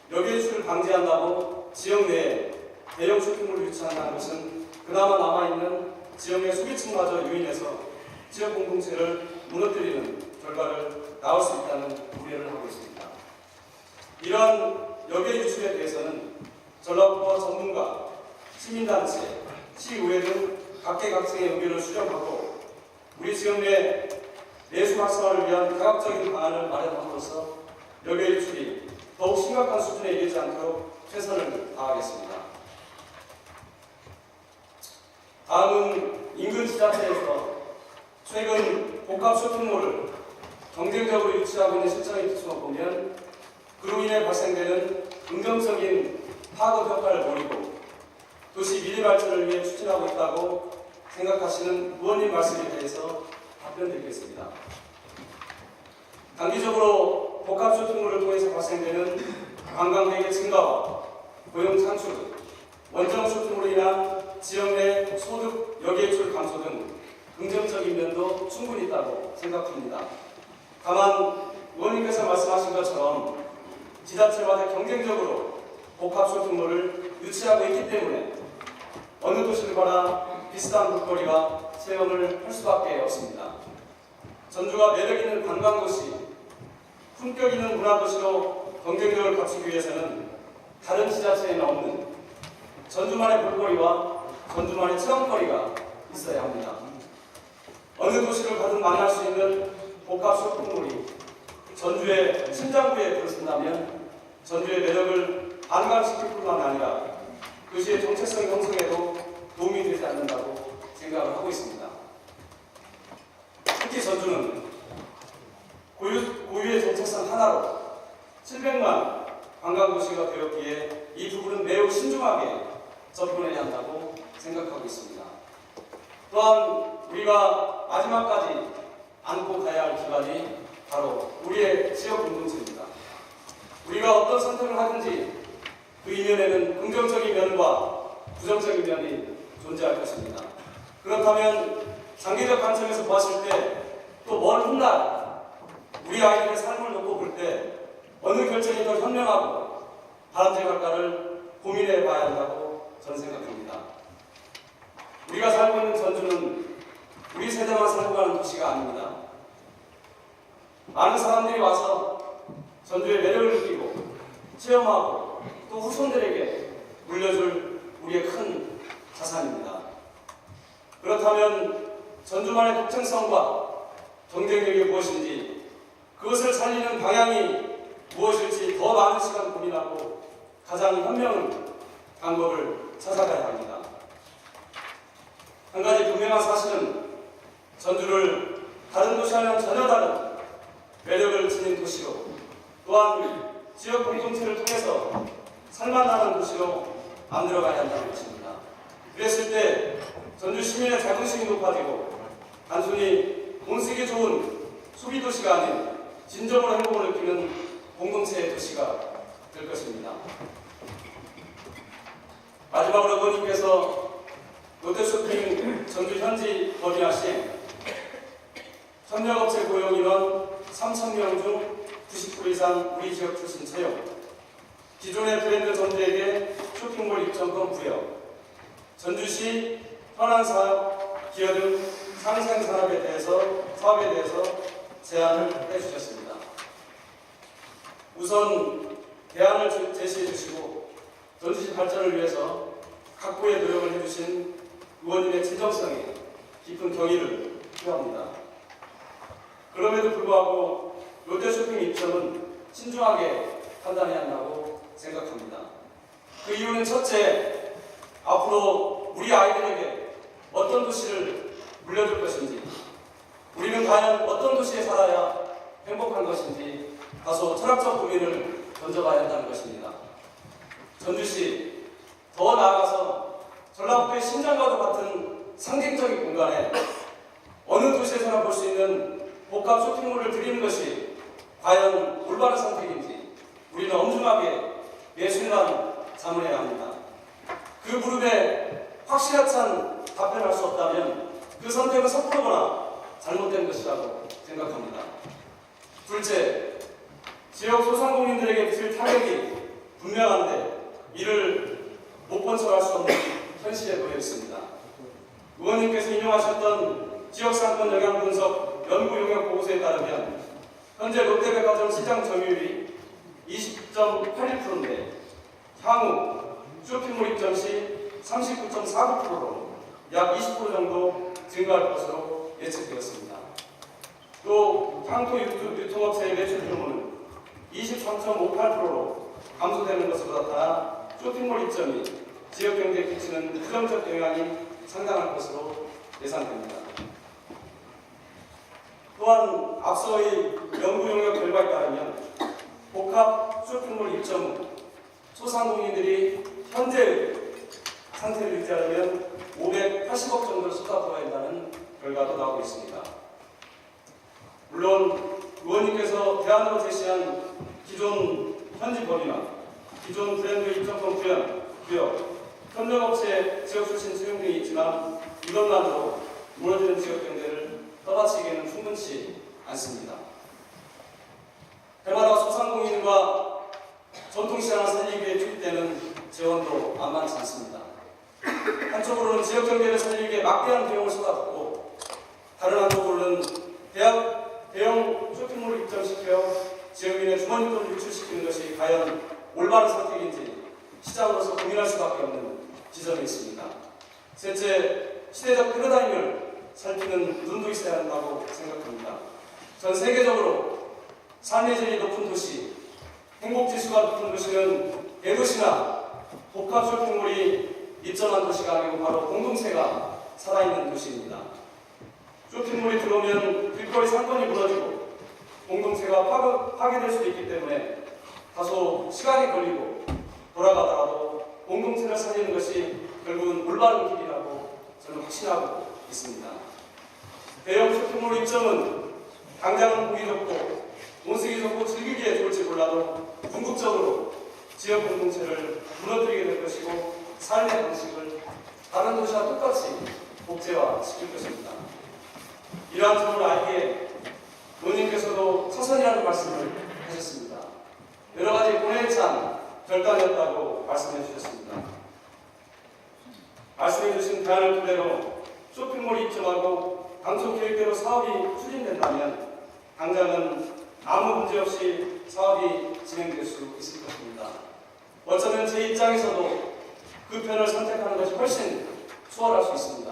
묘계 유출을 방지한다고 지역 내에 대형 쇼핑몰을 유치한다는 것은 그나마 남아있는 지역의 소비층마저 유인해서 지역 공동체를 무너뜨리는 결과를 낳을 수 있다는 우려를 하고 있습니다. 이런 묘계 유출에 대해서는 전라북도 전문가, 시민단체, 시의회 등 각계각층의 의견을 수렴하고 우리 지역 내 내수 활성화를 위한 다각적인 방안을 마련함으로써 묘계 유출이 더욱 심각한 수준에 이르지 않도록 최선을 다하겠습니다. 다음은 인근 지자체에서 최근 복합 쇼핑몰을 경쟁적으로 유치하고 있는 실정을 비추어보면 그로 인해 발생되는 긍정적인 파급 효과를 노리고 도시 미래 발전을 위해 추진하고 있다고 생각하시는 의원님 말씀에 대해서 답변드리겠습니다. 단기적으로 복합 쇼핑몰을 통해서 발생되는 관광객의 증가와 고용 창출, 원정 쇼핑몰로 인한 지역 내 소득 여기유출 감소 등 긍정적인 면도 충분히 있다고 생각합니다. 다만 의원님께서 말씀하신 것처럼 지자체마다 경쟁적으로 복합 쇼핑몰을 유치하고 있기 때문에 어느 도시를 가나 비슷한 볼거리가 체험을 할 수밖에 없습니다. 전주가 매력있는 관광도시, 품격 있는 문화도시로 경쟁력을 갖추기 위해서는 다른 지자체에는 없는 전주만의 볼거리와 전주만의 체험거리가 있어야 합니다. 어느 도시를 가든 만날 수 있는 복합 쇼핑몰이 전주의 심장부에 들어선다면 전주의 매력을 반감시킬 뿐만 아니라 도시의 정체성 형성에도 도움이 되지 않는다고 생각을 하고 있습니다. 특히 전주는 고유의 정체성 하나로 700만 관광도시가 되었기에 이 부분은 매우 신중하게 접근해야 한다고 생각하고 있습니다. 또한 우리가 마지막까지 안고 가야 할 기반이 바로 우리의 지역 공동체입니다. 우리가 어떤 선택을 하든지 그 이면에는 긍정적인 면과 부정적인 면이 존재할 것입니다. 그렇다면 장기적 관점에서 보았을 때 또 먼 훗날 우리 아이들의 삶을 놓고 볼 때 어느 결정이 더 현명하고 바람직할까를 고민해 봐야 한다고 저는 생각합니다. 우리가 살고 있는 전주는 우리 세대만 살고 가는 도시가 아닙니다. 많은 사람들이 와서 전주의 매력을 느끼고 체험하고 또 후손들에게 물려줄 우리의 큰 자산입니다. 그렇다면 전주만의 독창성과 경쟁력이 무엇인지 그것을 살리는 방향이 무엇일지 더 많은 시간 고민하고 가장 현명한 방법을 찾아가야 합니다. 한 가지 분명한 사실은 전주를 다른 도시와는 전혀 다른 매력을 지닌 도시로 또한 지역 공동체를 통해서 살만나는 도시로 만들어가야 한다는 것입니다. 그랬을 때 전주 시민의 자긍심이 높아지고 단순히 돈 쓰기 좋은 소비도시가 아닌 진정으로 행복을 느끼는 공동체의 도시가 될 것입니다. 마지막으로 의원님께서 롯데쇼핑 전주 현지 법인화 시행 협력업체 고용 인원 3,000명 중 90% 이상 우리 지역 출신 채용, 기존의 브랜드 전주에게 쇼핑몰 입점권 부여, 전주시 현안사업, 기여 등 상생산업에 대해서 제안을 해주셨습니다. 우선 대안을 제시해 주시고 전주시 발전을 위해서 각고의 노력을 해주신 의원님의 진정성에 깊은 경의를 표합니다. 그럼에도 불구하고 롯데쇼핑 입점은 신중하게 판단해야 한다고 생각합니다. 그 이유는 첫째, 앞으로 우리 아이들에게 어떤 도시를 물려줄 것인지, 우리는 과연 어떤 도시에 살아야 행복한 것인지 다소 철학적 고민을 던져봐야 한다는 것입니다. 전주시, 더 나아가서 전라북도의 신장과도 같은 상징적인 공간에 어느 도시에서나 볼 수 있는 복합 쇼핑몰을 드리는 것이 과연 올바른 선택인지 우리는 엄중하게 예술이란 자문해야 합니다. 그 무릎에 확실한 답변할 수 없다면 그 선택은 섣부르거나 잘못된 것이라고 생각합니다. 둘째, 지역 소상공인들에게 미칠 타격이 분명한데 이를 못 본 척할 수 없는 현실에 놓여 있습니다. 의원님께서 인용하셨던 지역상권 영향 분석 연구 용역 보고서에 따르면 현재 롯데백화점 시장 점유율이 20.81%인데 향후 쇼핑몰 입점 시 39.49%로 약 20% 정도 증가할 것으로 예측되었습니다. 또 향토 유통업체의 매출 규모는 23.58%로 감소되는 것으로 나타나 쇼핑몰 입점이 지역 경제에 끼치는 부정적 영향이 상당할 것으로 예상됩니다. 또한 앞서의 연구 용역 결과에 따르면 복합 쇼핑몰 입점 후 소상공인들이 현재의 상태를 유지하려면 580억 정도를 쏟아부어야 한다는 결과도 나오고 있습니다. 물론 의원님께서 대안으로 제시한 기존 현지 법인화, 기존 브랜드 입점권 부여, 협력업체 지역 출신 채용 등이 있지만 이것만으로 무너지는 지역 경제를 떠받치기에는 충분치 않습니다. 해마다 소상공인과 전통시장을 살리기 위해 투입되는 재원도 만만치 않습니다. 한쪽으로는 지역 경제를 살리기 위해 막대한 비용을 쏟아붓고 다른 한쪽으로는 대형 쇼핑몰을 입점시켜 지역민의 주머니돈을 유출시키는 것이 과연 올바른 선택인지 시장으로서 고민할 수밖에 없는 지점이 있습니다. 셋째, 시대적 패러다임을 살피는 눈도 있어야 한다고 생각합니다. 전 세계적으로 삶의 질이 높은 도시, 행복지수가 높은 도시는 대도시나 복합 쇼핑몰이 입점한 도시가 아니고 바로 공동체가 살아있는 도시입니다. 쇼핑몰이 들어오면 길거리 상권이 무너지고 공동체가 파괴될 수도 있기 때문에 다소 시간이 걸리고 돌아가더라도 공동체를 살리는 것이 결국은 올바른 길이라고 저는 확신하고 있습니다. 대형 쇼핑몰 입점은 당장은 보기 좋고 돈 쓰기 좋고 즐기기에 좋을지 몰라도 궁극적으로 지역 공동체를 무너뜨리게 될 것이고 삶의 방식을 다른 도시와 똑같이 복제화시킬 것입니다. 이러한 점을 알기에 의원님께서도 차선이라는 말씀을 하셨습니다. 여러 가지 고뇌에 찬 결단이었다고 말씀해 주셨습니다. 말씀해 주신 대안을 토대로 쇼핑몰이 입점하고 당초 계획대로 사업이 추진된다면 당장은 아무 문제 없이 사업이 진행될 수 있을 것입니다. 어쩌면 제 입장에서도 그 편을 선택하는 것이 훨씬 수월할 수 있습니다.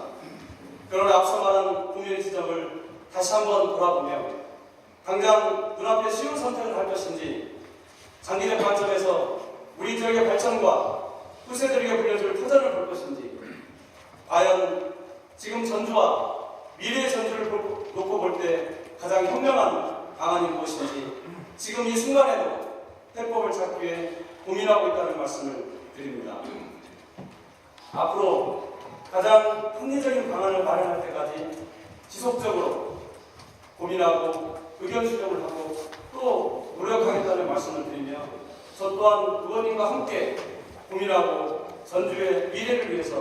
그러나 앞서 말한 국민의 지적을 다시 한번 돌아보며 당장 눈앞에 쉬운 선택을 할 것인지 장기적 관점에서 우리 지역의 발전과 후세들에게 물려줄 터전을 볼 것인지 과연 지금 전주와 미래의 전주를 놓고 볼 때 가장 현명한 방안이 무엇인지 지금 이 순간에도 해법을 찾기 위해 고민하고 있다는 말씀을 드립니다. 앞으로 가장 합리적인 방안을 마련할 때까지 지속적으로 고민하고 의견 수렴을 하고 또 노력하겠다는 말씀을 드리며 저 또한 의원님과 함께 고민하고 전주의 미래를 위해서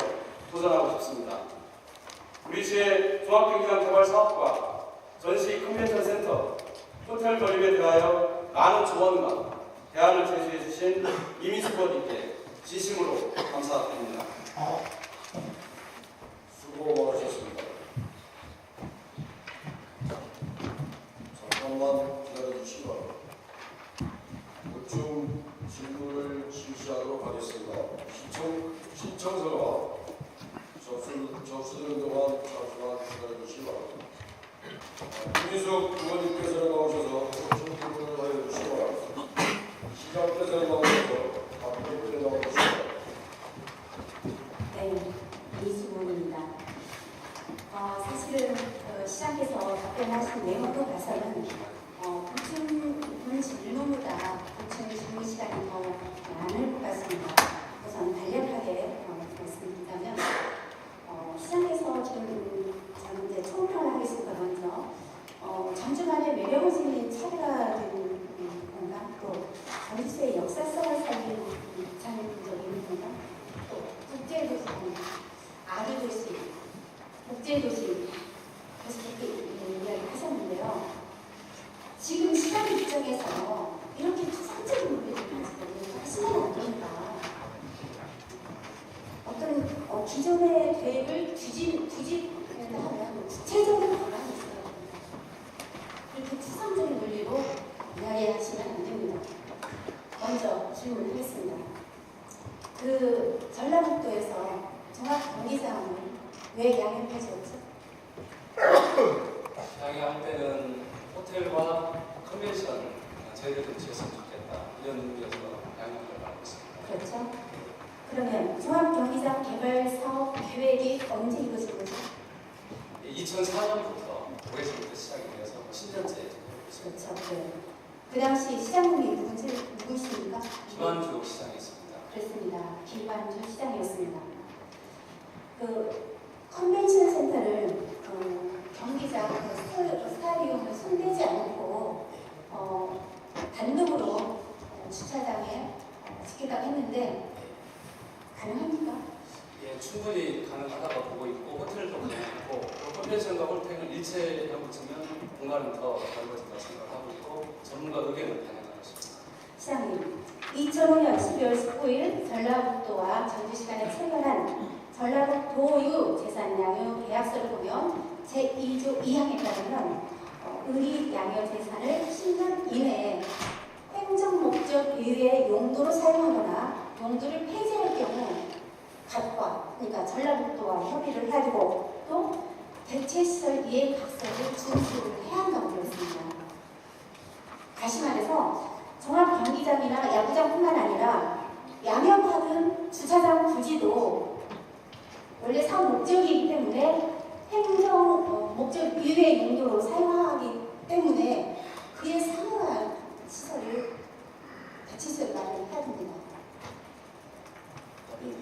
도전하고 싶습니다. 우리 시의 종합경기장 개발 사업과 전시 컨벤션 센터, 호텔 건립에 대하여 많은 조언과 대안을 제시해 주신 이미수 의원님께 진심으로 감사드립니다. 수고 많으셨습니다. 잠깐만 기다려주시기 바랍니다. 보충 질문을 실시하도록 하겠습니다. 신청서가 접수되는 동안 잠시만 기다려주시기 바랍니다. 김민숙 의원님께서 나오셔서 보충 질문을 하여 주시기 바랍니다. 시장께서 나오셔서 답변에 나오시기 바랍니다. 네, 이수문입니다. 사실은 시장께서 답변하신 내용으로 봐서는 보충 질문보다 보충 질문 시간이 더 많을 것 같습니다. 우선 간략하게 말씀드리자면 시장께서 지금 저는 이제 총평을 하겠습니다. 먼저 전주만의 매력을 지닌 차별화된 공간, 또 전주의 역사성을 살린 자연적인 공간, 또 국제도시, 아류도시, 국제도시 그래서 이렇게 이야기를 하셨는데요. 지금 시장 입장에서 이렇게 추상적인 논리를 가지고 하시면 안 됩니다. 어떤 기존의 계획을 뒤집는다 하면 구체적인 방안이 있어야 됩니다. 그렇게 추상적인 논리로 이야기하시면 안 됩니다. 먼저 질문하겠습니다. 전라북도에서 종합경기장을 왜 양육하셨죠? 양해할 때는 호텔과 컨벤션 제대로 지었으면 좋겠다 이런 의미에서 양해를 하고 있습니다. 그렇죠. 그러면 종합경기장 개발 사업 계획이 언제 이루어진 거죠? 2004년부터 올해부터 시작이 돼서 10년째 그렇죠. 네. 그 당시 시장님이 누구십니까? 김한주 시장이 있습니다. 그렇습니다. 김한주 시장이었습니다. 컨벤션 센터를 경기장 스타디움을 손대지 않고 단독으로 주차장에 짓겠다고 했는데 가능합니까? 예, 충분히 가능하다고 보고 있고 호텔도 가능하고 컨벤션과 호텔은 일체형 붙이면 공간은 더 넓어진다고 생각하고 있고 전문가 의견을 반영하고 있습니다. 시장님, 2005년 12월 19일 전라북도와 전주시간에 체결한 전라북도유 재산양육 계약서를 보면 제2조 2항에 따르면 의리 양육 재산을 10년 이내에 행정 목적 이외의 용도로 사용하거나 용도를 폐지할 경우 각과, 그러니까 전라북도와 협의를 가지고 또 대체시설 이해각서를 준수를 해야 한다고 그랬습니다. 다시 말해서 종합경기장이나 야구장뿐만 아니라 양육하던 주차장 부지도 원래 사업 목적이기 때문에 행정 목적 이외의 용도로 사용하기 때문에 그에 상응한 시설을 대체시설 마련해야 됩니다.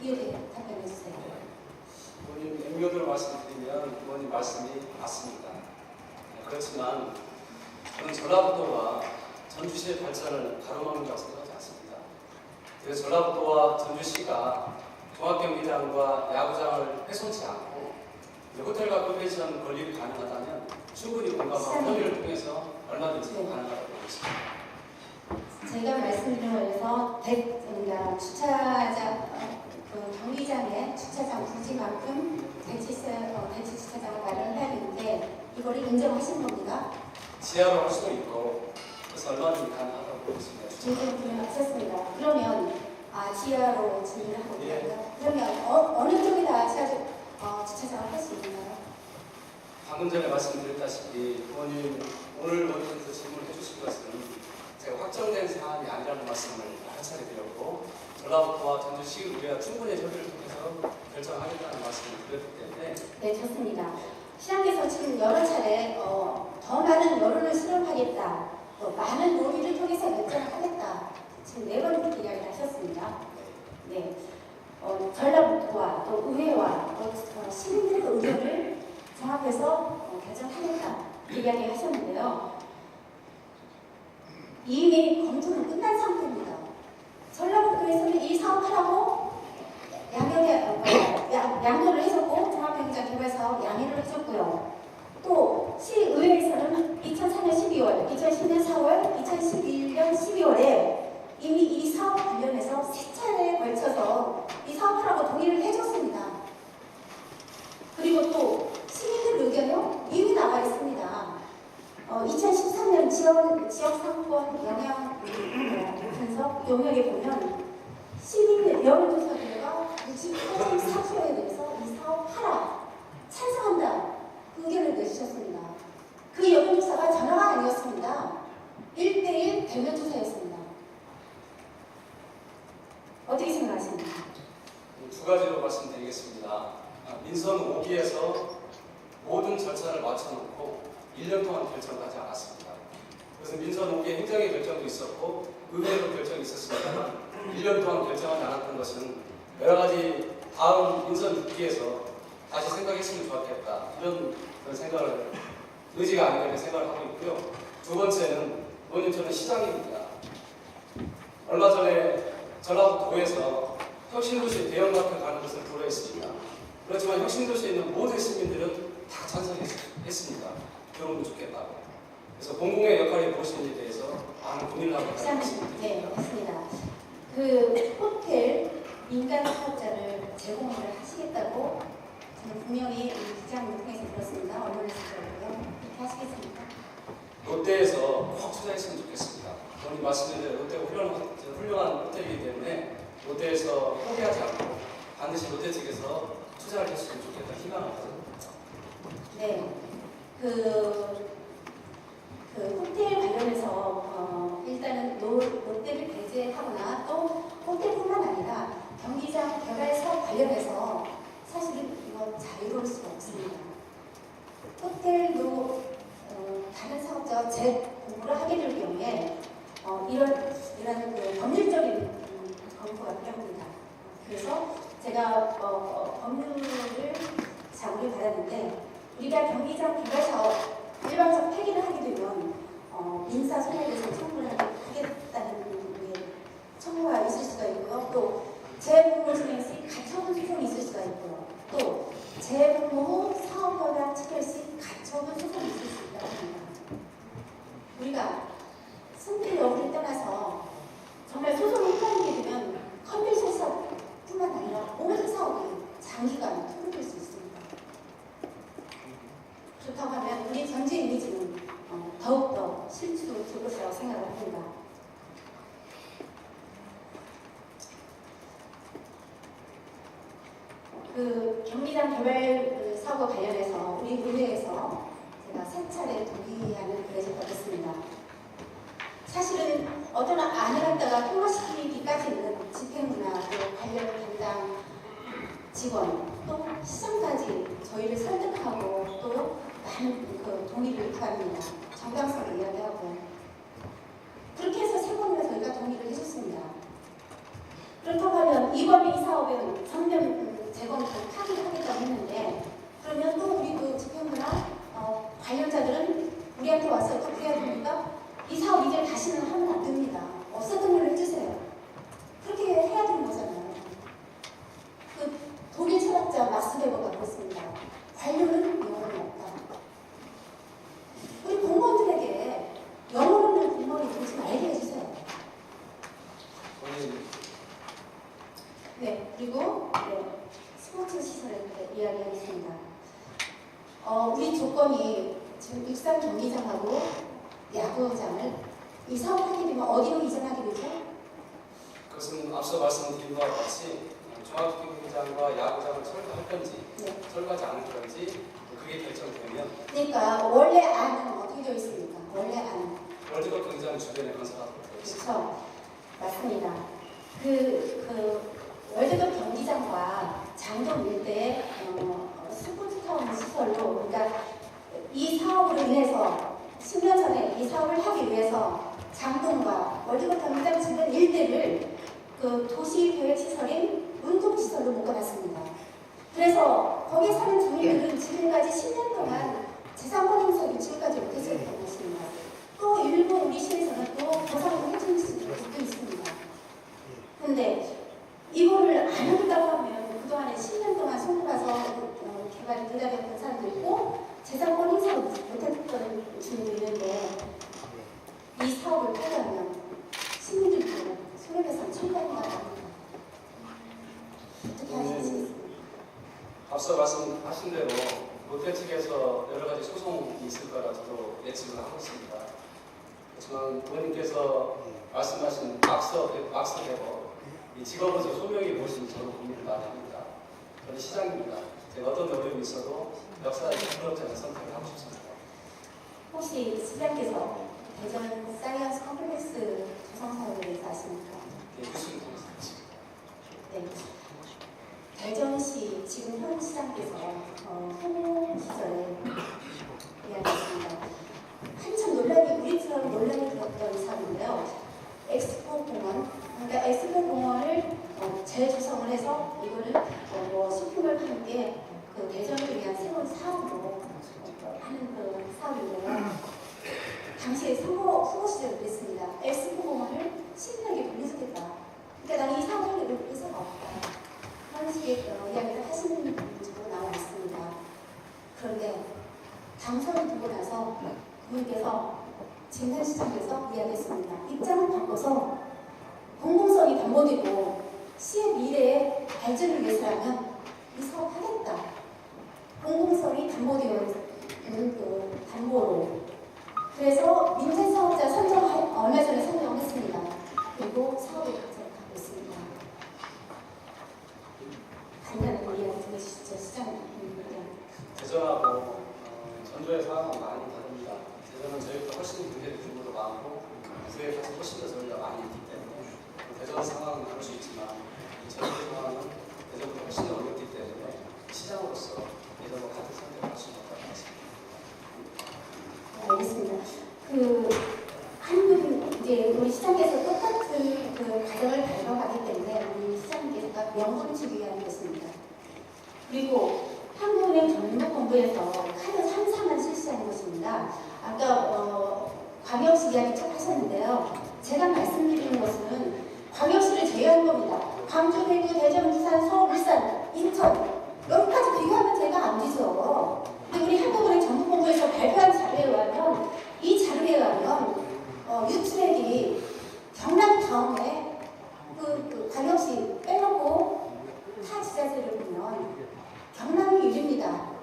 이에 대해 답변해 주세요. 의원님 액면으로 말씀드리면 의원님 말씀이 맞습니다. 그렇지만 저는 전라북도와 전주시의 발전을 가로막는다고 생각하지 않습니다. 그래서 전라북도와 전주시가 종합경기장과 야구장을 훼손치 않고 호텔과 컨벤션 건립이 가능하다면 충분히 공감하고 협의를 통해서 얼마든지 가능하다고 보고 있습니다. 제가 말씀드린 거에서 주차장, 경기장에 주차장 부지만큼 대치 주차장을 마련해야 되는데 이거를 인정하신 겁니까? 지하로 할 수도 있고 그래서 얼마든지 가능하다고 보고 있습니다. 질문 분명하셨습니다. 그러면 지하로 진행을 하고 예. 있나요? 그러면 어느 쪽에다 주차장을 할 수 있나요? 방금 전에 말씀드렸다시피 의원님 오늘 의원님께서 질문을 해주신 것은 제가 확정된 사안이 아니라는 말씀을 한 차례 드렸고 전라북도와 전주시의회와 충분히 협의를 통해서 결정하겠다는 말씀을 드렸기 때문에 네, 좋습니다. 시장께서 지금 여러 차례 더 많은 여론을 수렴하겠다, 또 많은 논의를 통해서 결정을 하겠다, 지금 4번 이야기를 하셨습니다. 네, 전라북도와 또 의회와 또 시민들의 의견을 종합해서 결정하겠다 이야기 하셨는데요. 이미 검토는 끝난 상태입니다. 전라북도에서는 이 사업하라고 양도를 해줬고 종합경기장 개발 사업 양해를 해줬고요. 또 시의회에서는 2004년 12월, 2010년 4월, 2011년 12월에 이미 이 사업 관련해서 3차례에 걸쳐서 이 사업하라고 동의를 해줬습니다. 그리고 또 시민들 의견은 이미 나와 있습니다. 2013년 지역상권 영향 분석 용역에 보면 시민 여론조사 결과 64%에 대해서 이 사업 하라, 찬성한다 그 의견을 내주셨습니다. 그 여론조사가 전화가 아니었습니다. 1:1 대면조사였습니다. 어떻게 생각하십니까? 두 가지로 말씀드리겠습니다. 민선 5기에서 모든 절차를 맞춰놓고 1년 동안 결정을 하지 않았습니다. 그래서 민선 5기 행정의 결정도 있었고 의회로 결정이 있었습니다만 1년 동안 결정하지 않았던 것은 여러 가지 다음 민선 6기에서 다시 생각했으면 좋았겠다 이런 생각을 의지가 아니라 생각을 하고 있고요. 두 번째는 의원님 저는 시장입니다. 얼마 전에 전라북도에서 혁신도시 대형마트 가는 것을 불허했습니다. 그렇지만 혁신도시에 있는 모든 시민들은 다 찬성했습니다. 들어오면 좋겠다고. 그래서 공공의 역할이 무엇인지에 대해서 많은 고민을 하고 있습니다. 네, 맞습니다. 그 호텔 민간 사업자를 제공을 하시겠다고 저는 분명히 기장을 통해서 들었습니다. 언론에서 들었고요. 이렇게 하시겠습니까? 롯데에서 꼭 투자했으면 좋겠습니다. 오늘 말씀드린 대로 롯데가 훌륭한 호텔이기 때문에 롯데에서 포기하지 않고 반드시 롯데 측에서 투자를 했으면 좋겠다 희망합니다. 네, 그 호텔 관련해서 일단은 롯데를 배제하거나 또 호텔뿐만 아니라 경기장 개발 사업 관련해서 사실은 이건 자유로울 수가 없습니다. 호텔도 다른 사업자와 재공부를 하게 될 경우에 이런 그 법률적인 검토가 필요합니다. 그래서 제가 법률을 자구를 받았는데 우리가 경기장 개발 사업 일방적 폐기를 하게 되면 민사 소송에서 청구를 하겠다는 청구가 있을 수가 있고요. 또 재공모 진행 시 가처분 소송이 있을 수가 있고요. 또 재공모 후 사업허가 체결 시 가처분 소송이 있을 수 있다고 합니다. 우리가 승리 여부를 떠나서 정말 소송이 휘말리게 되면 컨벤션 사업뿐만 아니라 모든 사업이 장기간 통일될 수 있습니다. 그렇다고 하면 우리 전체 이미지는 더욱더 실추로 줄 것이라고 생각을 합니다. 그 경기장 개발 사업과 관련해서 우리 의회에서 제가 3차례 동의하는 그래서 받았습니다. 사실은 어떤 안을 갖다가 통과시키기까지는 집행부나 관련 담당 직원 또 시장까지 저희를 설득하고 또 많은 그 동의를 구합니다. 정당성을 이야기하고 그렇게 해서 3번이나 저희가 동의를 해줬습니다. 그렇다고 하면 이번에 이 사업은 전면 재검토 파기하겠다고 했는데 그러면 또 우리 그 집행부나 관련자들은 우리한테 와서 어떻게 해야 됩니까? 이 사업 이제 다시는 하면 안 됩니다. 없었던 일을 해주세요. 그렇게 해야 되는 거잖아요. 우리 조건이 지금 육상 경기장하고 야구장을 이 사업하게 되면 어디로 이전하게 되죠? 그것은 앞서 말씀드린 바와 같이 종합경기장과 야구장을 철거할 건지 네. 철거하지 않을 건지 그게 결정되면 그러니까 원래 안은 어떻게 되어 있습니까? 원래 안은. 월드컵 경기장 주변에 건설하도록 되어 있습니다. 그렇죠. 맞습니다. 그 월드컵 경기장과 장동 일대 스포츠타운 시설로 그러니까 이 사업으로 인해서 10년 전에 이 사업을 하기 위해서 장동과 월드컵 경기장 주변 일대를 그 도시계획시설인 운동시설로 묶어놨습니다. 그래서 거기 사는 주민들은 지금까지 10년 동안 재산권 행사를 지금까지 못했었던 것입니다. 또 일부 우리 시에서는 또 보상을 해준 시설도 있습니다. 그런데 이거를 안 하겠다고 하면 그동안에 10년 동안 손꼽아서 개발이 느닷없던 사람도 있고 재산권 행사를 못했던 주민도 있는데 이 사업을 하려면 시민들도 손해배상 청구한다고 합니다. 어떻게 하시겠습니까? 앞서 말씀하신 대로 롯데 측에서 여러 가지 소송이 있을 거라 저도 예측을 하고 있습니다. 그렇지만 부모님께서 말씀하신 막스대로 이 직업에서 소명이 무엇인지 저도 고민을 많이 합니다. 저는 시장입니다. 제가 어떤 어려움이 있어도 역사의 부끄럽지 않은 선택을 하고 싶습니다. 혹시 시장께서 대전 사이언스 컴플렉스 조성사업에 대해서 아십니까? 네, 뉴스를 통해서 알겠습니다. 네. 대전시 지금 현 시장께서 홍보 시절에 이야기했습니다. 한참 논란이 우리처럼 논란이 되었던 사업인데요. 엑스포 공원, 그러니까 엑스포 공원을 재조성을 해서 이거를 쇼핑몰과 함께 그 대전을 위한 새로운 사업으로 하는 그 사업인데요. 당시에 후보 시절에 그랬습니다. 엑스포 공원을 신나게 돌려주겠다. 그러니까 나는 이 사업을 하려고 의사가 없다. 그런 식의 이야기를 하시는 분들도 나와 있습니다. 그런데 당선이 되고 나서 그분께서 진단시장에서 이야기했습니다. 입장을 바꿔서 공공성이 담보되고 시의 미래의 발전을 위해서라면 이 사업 하겠다. 공공성이 담보되어 있는 그 담보로. 그래서 민間사업자 얼마 전에 선정했습니다. 그리고 사업을 가져가고 있습니다. 간단한 이야기 들으시죠, 시장님. 대전하고 전주의 상황은 많이 다릅니다. 대전은 저희보다 훨씬 경제적 규모도 많고 그에 비해서 훨씬 더 저희가 많이 있기 때문에 대전 상황은 그럴 수 있지만 전주 상황은 대전보다 훨씬 더 어렵기 때문에 시장으로서 대전과 같은 선택을 할 수 있다고 말씀드립니다. 알겠습니다. 한분 이제 우리 시장께서 똑같은 그 과정을 밟아가기 때문에 우리 시장께서 명분 주기 위한 것입니다. 그리고 한국은행 정보본부에서 카드 3사만 실시하는 것입니다. 아까 광역시 이야기 쭉 하셨는데요. 제가 말씀드리는 것은 광역시를 제외한 겁니다. 광주, 대구, 대전, 부산, 서울, 울산, 인천 여기까지 비교하면 제가 안 되죠. 근데 우리 한국은행 정보본부에서 발표한 자료에 의하면 이 자료에 의하면 유출액이 경남 다음에 그 광역시 빼놓고 타 지자체를 보면 경남이 유리입니다.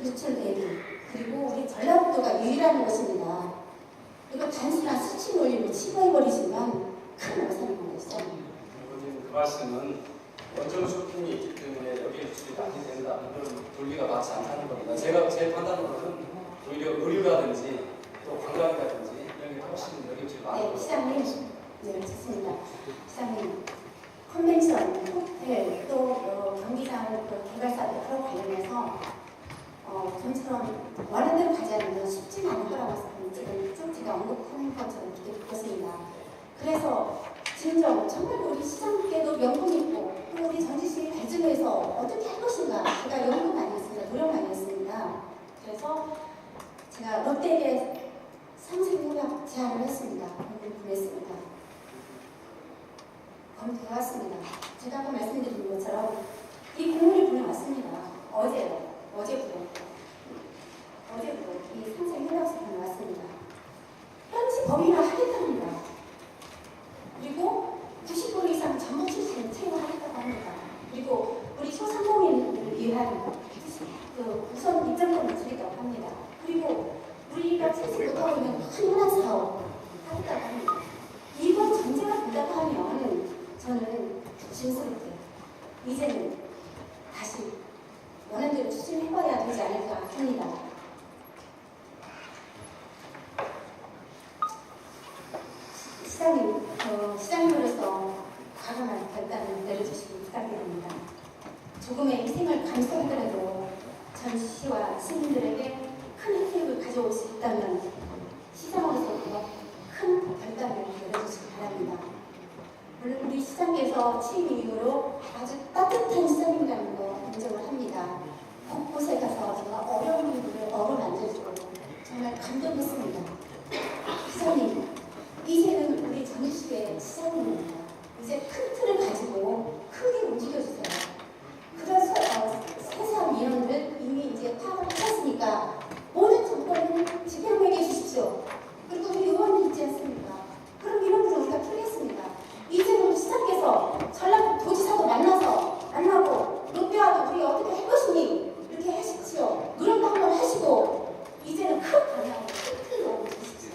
유출 대비. 그리고 우리 전라북도가 유일한 것입니다. 이거 단순한 수치 논리로 치부해버리시면 큰 오산이 되겠죠. 그 말씀은 원전 쇼핑이 있기 때문에 여기에 유출이 많이 된다. 이런 논리가 맞지 않다는 겁니다. 제 판단으로는 오히려 의류라든지 또 관광이라든지 이런 게 훨씬 여기 유출이 많이 네, 시장님. 네, 좋습니다. 시장님. 컨벤션, 호텔, 또 경기장 개발 사업과 관련해서 좀처럼 원하는 대로 가지 않으면 쉽지 않을 거라고 지금 쭉 제가 언급하는 것처럼 이렇게 듣겠습니다. 그래서 진정 정말 우리 시장께도 명분이 있고 또 우리 전주시 발전을 위해서 어떻게 할 것인가 제가 연구 많이 했습니다. 노력 많이 했습니다. 그래서 제가 롯데에게 상생협약 제안을 했습니다. 공문을 보냈습니다. 검토해왔습니다. 제가 아까 말씀드린 것처럼 이 공문을 보내왔습니다. 어제부터 이 상생협약서 보내왔습니다. 현지 범위화 하겠답니다. 그리고 90% 이상 전부 출신 채용하겠다고 합니다. 그리고 우리 소상공인을 위한 우선 입점 전주시와 시민들에게 큰 혜택을 가져올 수 있다면 시장으로서 큰 결단을 내려주시기 바랍니다. 물론 우리 시장께서 취임 이후로 아주 따뜻한 시장이라는 거 인정을 합니다. 곳곳에 가서 정말 어려운 분들을 어루만져주고 정말 감동했습니다. 시장님, 이제는 우리 전주시의 시장입니다. 이제 큰 틀을 가지고 크게 움직여주세요. 그런 세세한 민원들은 이미 이제 파악을 하셨으니까 모든 정권은 집행부에게 주십시오. 그리고 우리 의원들 있지 않습니까? 그럼 민원들을 우리가 풀겠습니다. 이제는 우리 시장께서 전라도지사도 만나고 롯데와도 우리 어떻게 할 것이니 이렇게 하십시오. 노력도 한번 하시고 이제는 큰 방향으로 큰 틀로 주십시오.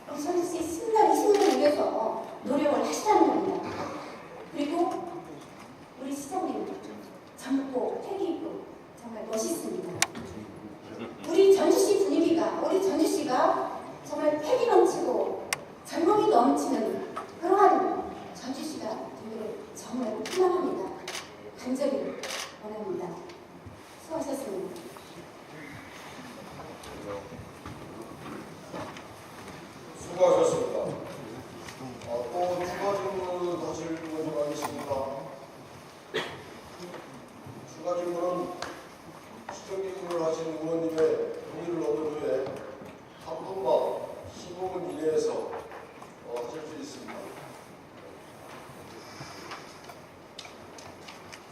우리 전주시 신나리 시민을 위해서 노력을 하시라는 겁니다. 그리고 우리 시장님 젊고 패기 있고 정말 멋있습니다. 우리 전주시 분위기가 우리 전주시가 정말 패기 넘치고 젊음이 넘치는 그러한 전주시가 되기를 정말 희망합니다. 간절히 원합니다. 수고하셨습니다. 수고하셨습니다. 또 추가 질문 하실 분이 많으십니다. 추가 질문은 시정기구를 하신 의원님의 동의를 얻은 후에 한 분만 15분 이내에서 하실 수 있습니다.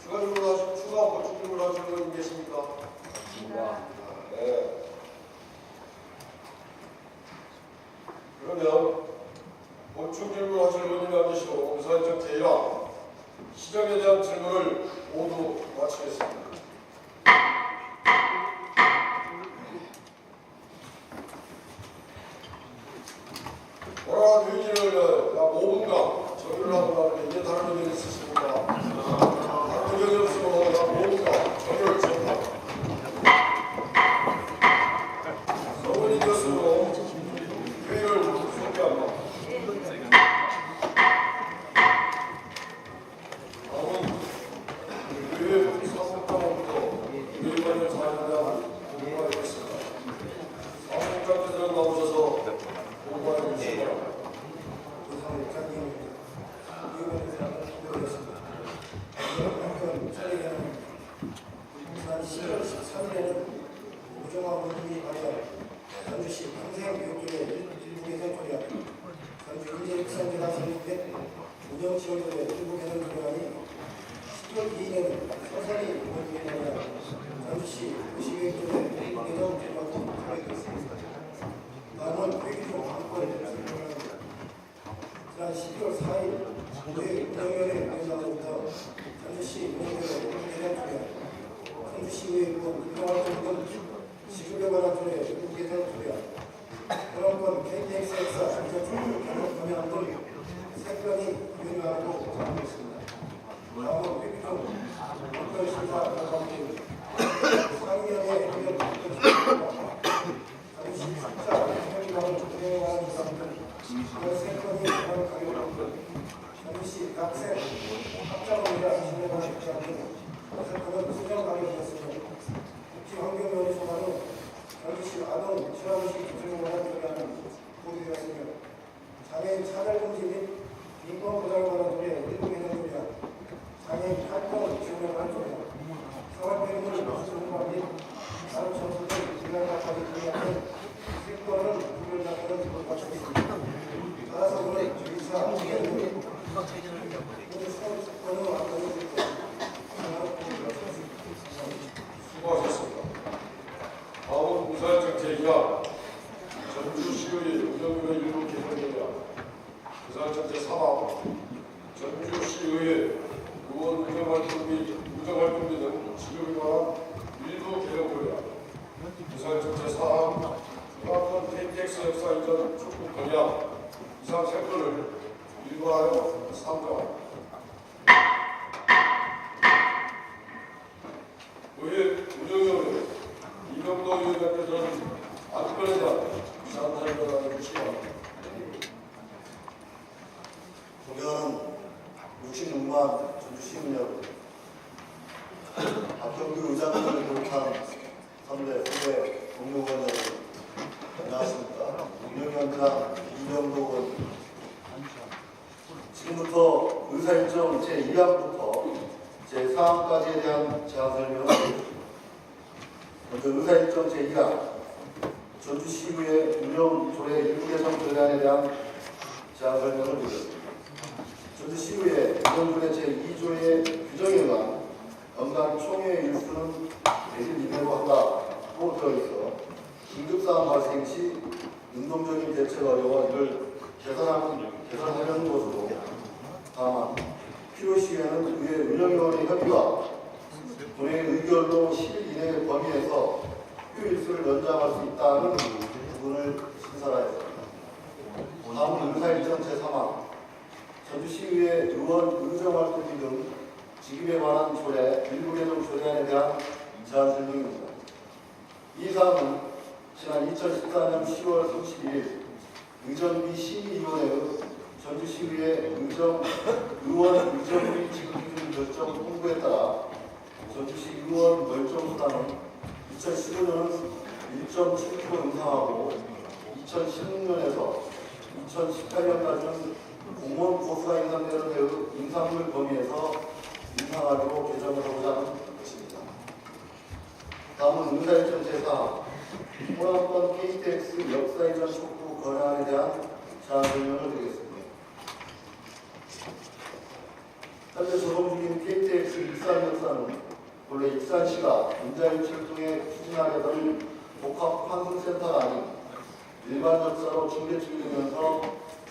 추가 보충 질문 하신 분이 계십니까? 네. 그러면 보충 질문 하실 분이 안 계시고 우선 제의랑 시정에 대한 질문을 모두 마치겠습니다. 오늘 회의를 약 5분간 정의를 하고 나는데 이게 다른 의견이 있으십니까? 다른 의견이 없으면 약 5분간 정의를 진행합니다. 성원이 되었으므로 회의를 소개합니다. 다음은 의회 사무국장부터 의원의 사안에 대한 보고가 있겠습니다. 사무국장께서는 나오셔서 보고하여 주시기 바랍니다. 지난 10월 13일에는 우정화 의원님이 발의한 전주시 평생교육계의 일부 개선 조례안, 전주 인재육성재단 설립된 운영지원조례 일부 개선 조례안이 10월 2일에는 서산이 의원님이 발의한 전주시 도시계획조례 일부 개선 조례안이 발의되었습니다. 다음은 회기 중 관건을 설명합니다. 지난 12월 4일 의회 운영위원회 위원장으로부터 전주시 운영조례 일부 개선 조례안, 전주시의회 의원 운영활동 등 지급에 관한 조례 일부 개선 조례안, 현황권 KTX 역사 안전조례 개선 방향 등 3건이 유행하고 작성됐습니다. 다음은 회기 중 관건 심사 결과입니다. 상위위원회 의견 전주시 숫자 행정기관을 운영에 관한 기관 등 13건이 관한 가격 등 전주시 학생 합작업이나 진행에 관한 기관 등 6건은 수정 가격이었으며 국지환경위원회 소관은 전주시 아동 친화도시 구성에 관한 조례안은 보류되었으며 장애인 차별금지 및 인권보장에 관한 조례 일부 개선 조례안, 장애인 활동 지원에 관한 조례안, 생활ペ 수준과 및 다른 청소 등 분양가까지 조례안은 3건은 불변작권을 마쳤습니다. 따라서 오늘 주의사 모두 서건으로 완성했습니다. 수고하셨습니다. 다음은 부산정책위가 전주시의 운영위원회 일부 개선 조례안, 부산정책 3화, 전주시의회 의원 운영활동 등 지급에 관한 일부 개선 조례안, 부산정책 4항, 중앙권 KTX 역사 이전 축구 건양 이상 3건을 일부하여 상정합니다. 의회 운영위원회 이병도 위원장께서는 안건에 대한 이상 설명을 주시기 바랍니다. 존경하는 66만 전주 시민 여러분, 박경규 의장님을 비롯한 의사일정 제2가 전주시의회 운영조례 일부 개정 조례안에 대한 제안 설명을 드리겠습니다. 전주시의회 운영조례 제2조의 규정에 의한 연간 총회 일수는 102회로 한다고 되어있어 긴급사안 발생 시 능동적인 대처가 어려워 이를 개선하려는 것으로, 다만 필요시에는 의회 운영위원회 협의와 본회의 의결로 10일 이내의 범위에서 휴일수를 연장할 수 있다는 부분을 신설하였습니다. 다음은 의사일정 제3항 전주시의회 의원 의정활동비 등 직업에 관한 조례 일부 개정 조례안에 대한 제안 설명입니다. 이 사항은 지난 2014년 10월 31일 의정비 심의위원회의 전주시의회 의원 의정비 지급 기준 결정 통보에 따라 전주시 의원 멸종수단은 2015년은 1.7kg 인상하고 2016년에서 2018년까지는 공무원 보수가 인상되는 인상률 범위에서 인상하기로 개정을 하고자 하는 것입니다. 다음은 의사일정 제4 호남권 KTX 역사이전 촉구 건의안에 대한 제안 설명을 드리겠습니다. 현재 조성 중인 KTX 익산 역사는 원래 익산시가 인자유치를 통해 추진하려던 복합 환승센터가 아닌 일반 역사로 중개중되면서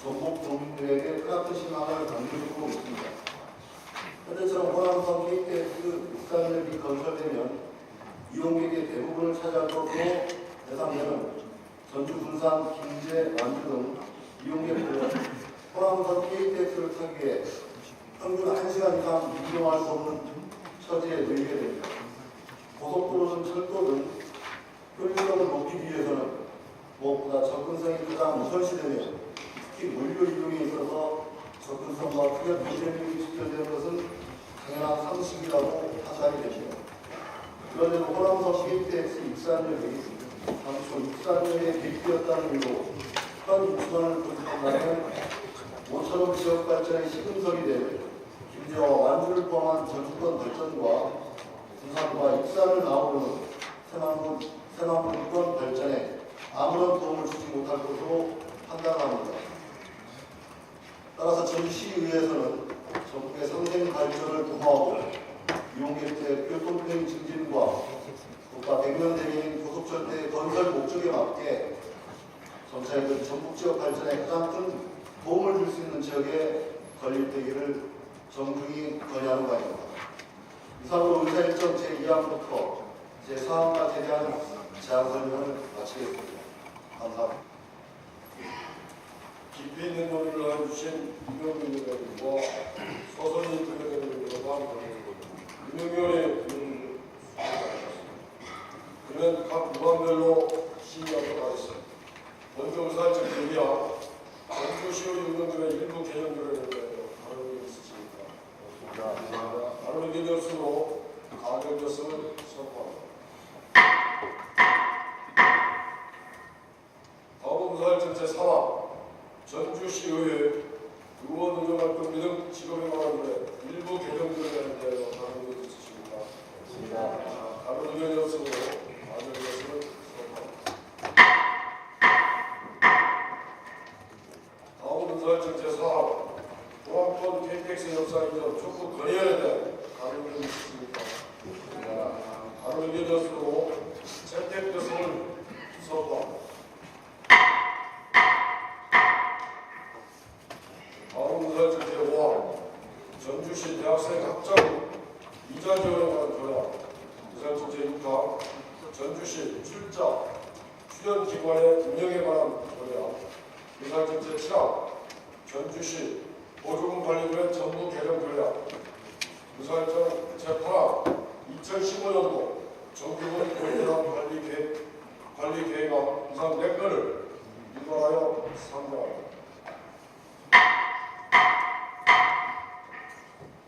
전국 도민들에게 크나큰 신앙을 강조해주고 있습니다. 현재처럼 호남선 KTX 익산역이 건설되면 이용객의 대부분을 차지할 것으로 예상되는 전주, 군산, 김제, 완주 등 이용객들은 호남선 KTX를 타기 위해 평균 1시간 이상 이동할 수 없는 처지에 놓이게 됩니다. 고속도로는 철도 등 효율성을 높이기 위해서는 무엇보다 접근성이 가장 우선시되며 특히 물류 이동에 있어서 접근성과 크게 문제점이 직결되는 것은 당연한 상식이라고 판단이 됩니다. 그런데도 호남선 KTX 익산역이 당초 익산역의 계기였다는 의미로 현 입주선을 고집한다면 모처럼 지역 발전의 시금석이 될 김제와 완주를 포함한 전주권 발전과 군산과 익산을 나오는 새만군권 발전에 아무런 도움을 주지 못할 것으로 판단합니다. 따라서 전주시의회에서는 전국의 상생 발전을 도모하고 이용객들의 교통편의 증진과 국가 100년 대계인 고속철도의 건설 목적에 맞게 정차역은 전국 지역 발전에 가장 큰 도움을 줄 수 있는 지역에 건립되기를 정중히 건의하는 바입니다. 이상으로 의사일정 제2항부터 제4항까지에 대한 제안 설명을 마치겠습니다. 감사합니다. 깊이 있는 논의를 해주신 유명민 의원님과 서선희 부회장님과 유명위원회 그러면 각 무관별로 심의하도록 하겠습니다. 먼저 의사일정 제2항 전주시의 운영들의 일부 개정들에 대해 다른 의견 있으십니까? 다른 의견이 없으므로 가결됐음을 선포합니다. 다음 의사일정 제3항 전주시의회 의원 의정활동비 등 직업에 관한 데 일부 개정들에 대해 다른 의견 있으십니까? 다른 의견이 없으므로 가결됐음을 선포합니다. 다음 의사일정 제4항 호남권 KTX 역사 이전 촉구 건의안에 대한 다른 의견이 있으십니까? 다른 의견이 없으므로 채택됐음을 선포합니다. 다음 의사일정 제5항 전주시 대학생 학장 이자 지원에 관한 조례. 의사일정 제6항 전주시 출자 출연기관의 운영에 관한 조례. 의사일정 제7항 전주시 보조금 관리조례 전부 개정 조례. 의사일정 제8항 2015년도 정기분 고위대학 관리 계획안 이상 4건을 일괄하여 상정합니다.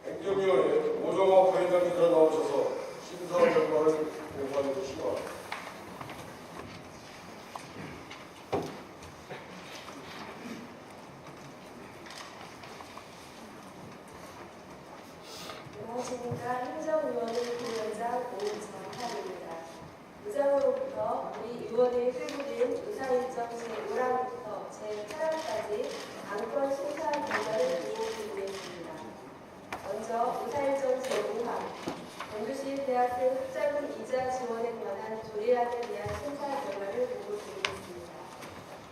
행정위원회 오정화 부회장님께서 나오셔서 심사 결과를 공부해 주시기 바랍니다. 안녕하십니까. 행정위원회 부위원장 오정화입니다. 의장으로 이어서 우리 의원의 회부된 의사일정 제1항부터 제8항까지 안건 심사 결과를 보고드리겠습니다. 먼저 의사일정 제5항 전주시 대학생 학자금 이자 지원에 관한 조례안에 대한 심사 결과를 보고드리겠습니다.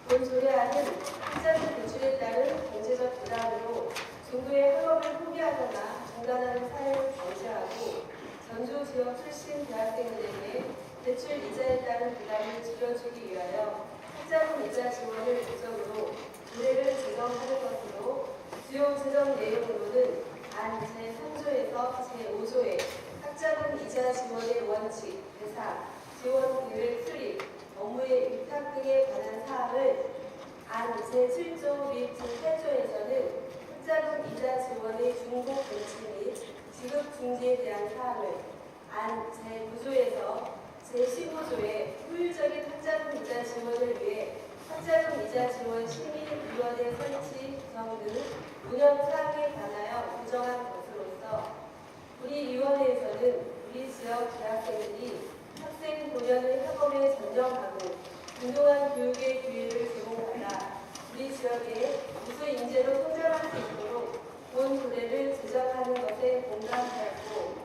본 조례안은 학자금 대출에 따른 경제적 부담으로 중도에 학업을 포기하거나 중단하는 사례를 방지하고 전주 지역 출신 대학생들에게 대출 이자에 따른 부담을 줄여주기 위하여 학자금 이자 지원을 목적으로 조례를 제정하는 것으로 주요 제정 내용으로는 안 제3조에서 제5조에 학자금 이자 지원의 원칙, 대상, 지원 계획 수립, 업무의 위탁 등에 관한 사항을 안 제7조 및 제8조에서는 학자금 이자 지원의 중복 벤치 및 지급 중지에 대한 사항을 안 제9조에서 제15조에 효율적인 학자금 이자 지원을 위해 학자금 이자 지원 심의위원회 설치 구성 등 운영 사항에 관하여 규정한 것으로서 우리 위원회에서는 우리 지역 대학생들이 학생 본연의 학업에 전념하고 공정한 교육의 기회를 제공하다 우리 지역의 우수 인재로 성장할 수 있도록 본 조례를 제정하는 것에 공감하였고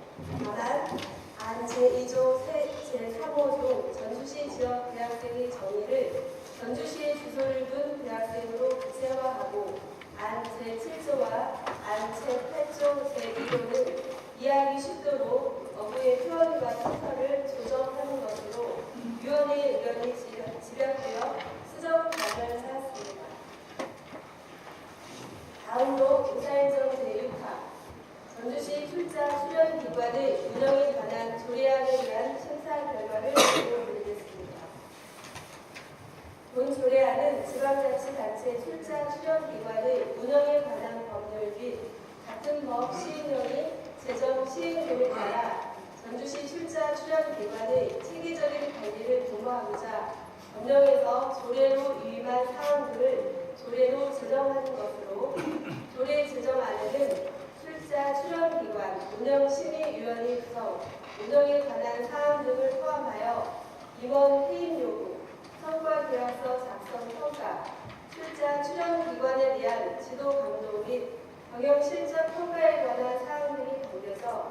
다만 안 제2조 제3호조 전주시 지역 대학생의 정의를 전주시에 주소를 둔 대학생으로 구체화하고 안 제7조와 안 제8조 제2조는 이해하기 쉽도록 어부의 표현과 순서를 조정하는 것으로 위원회의 의견이 집약되어 수정 발표하였습니다. 다음으로 의사일정 제6항 전주시 출자 수련기관의 운영에 관한 조례안에 대한 심사 결과를 보고드리겠습니다. 본 조례안은 지방자치단체 출자 수련기관의 운영에 관한 법률 및 같은 법 시행령이 제정 시행됨에 따라 전주시 출자 수련기관의 체계적인 관리를 도모하고자 법령에서 조례로 유임한 사항들을 조례로 제정하는 것으로 조례 제정안에는 출자 수련기관 운영심의위원회 구성, 운영에 관한 사항 등을 포함하여 임원 해임 요구, 성과계약서 작성 평가, 출자 수련기관에 대한 지도 감독 및 경영 실적 평가에 관한 사항 등이 담겨져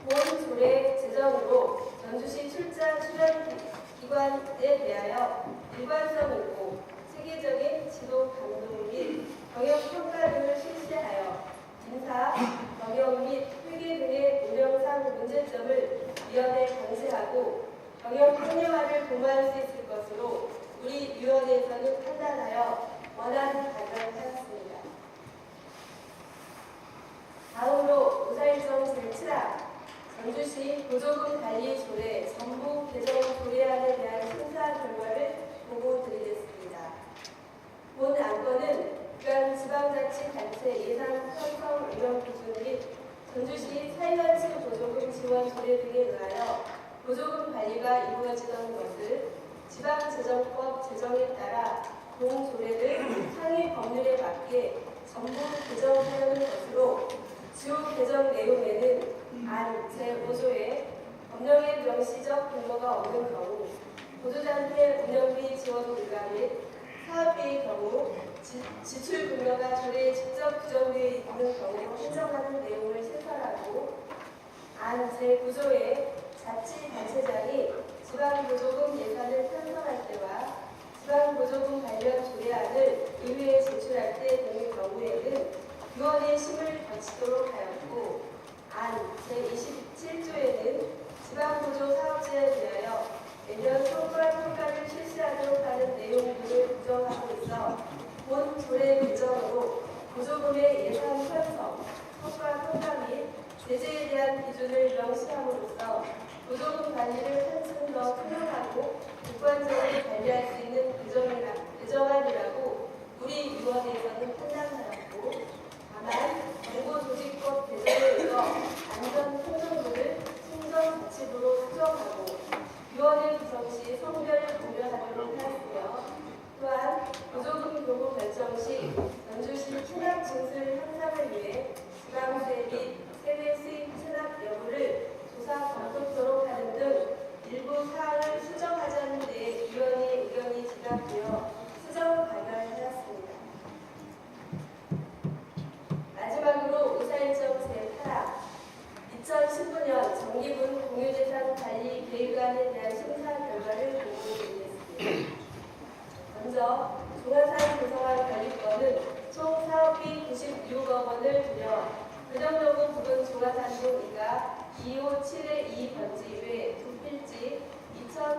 본 조례 제정으로 전주시 출자 수련기관에 대하여 일관성 있고 체계적인 지도 감독 및 경영 평가 등을 실시하여 인사, 경영 및 회계 등의 운영상 문제점을 위원회에 방지하고 경영 합리화를 도모할 수 있을 것으로 우리 위원회에서는 판단하여 원안 발표하였습니다. 다음으로 의사일정 제7항 전주시 보조금 관리 조례 전부 개정 조례안에 대한 심사 결과를 보고드리겠습니다. 본 안건은 각 지방자치단체 예산 편성 운영 기준 및 전주시 사회활동 보조금 지원 조례 등에 의하여 보조금 관리가 이루어지던 것을 지방재정법 제정에 따라 본 조례를 상위 법률에 맞게 전부 개정하려는 것으로 주요 개정 내용에는 안 제5조에 법령의 명시적 근거가 없는 경우 보조단체 운영비 지원 불가 및 사업비의 경우 지출 근거가 조례에 직접 규정되어 있는 경우 신청하는 내용을 신설하고 안 제9조에 자치단체장이 지방보조금 예산을 편성할 때와 지방보조금 관련 조례안을 의회에 제출할 때 등의 경우에는 위원회 심을 거치도록 하였고 안 제27조에는 지방보조 사업자에 대하여 매년 성과 평가를 실시하도록 하는 내용 등을 규정하고 있어 본 조례 개정으로 보조금의 예산 편성, 성과 평가 및 제재에 대한 기준을 명시함으로써 보조금 관리를 한층 더 투명하고 객관적으로 관리할 수 있는 개정안이라고 우리 위원회에서는 판단하였고 다만 정보조직법 개정에 이어 안전 통정부를 행정자치부로 수정하고 위원회 구성 시 성별을 고려하도록 하였으며 또한 보조금 요구 결정 시 전주시 체납 증설 향상을 위해 지방세 및 세대 수입 체납 여부를 조사 검토토록 하는 등 일부 사항을 수정하자는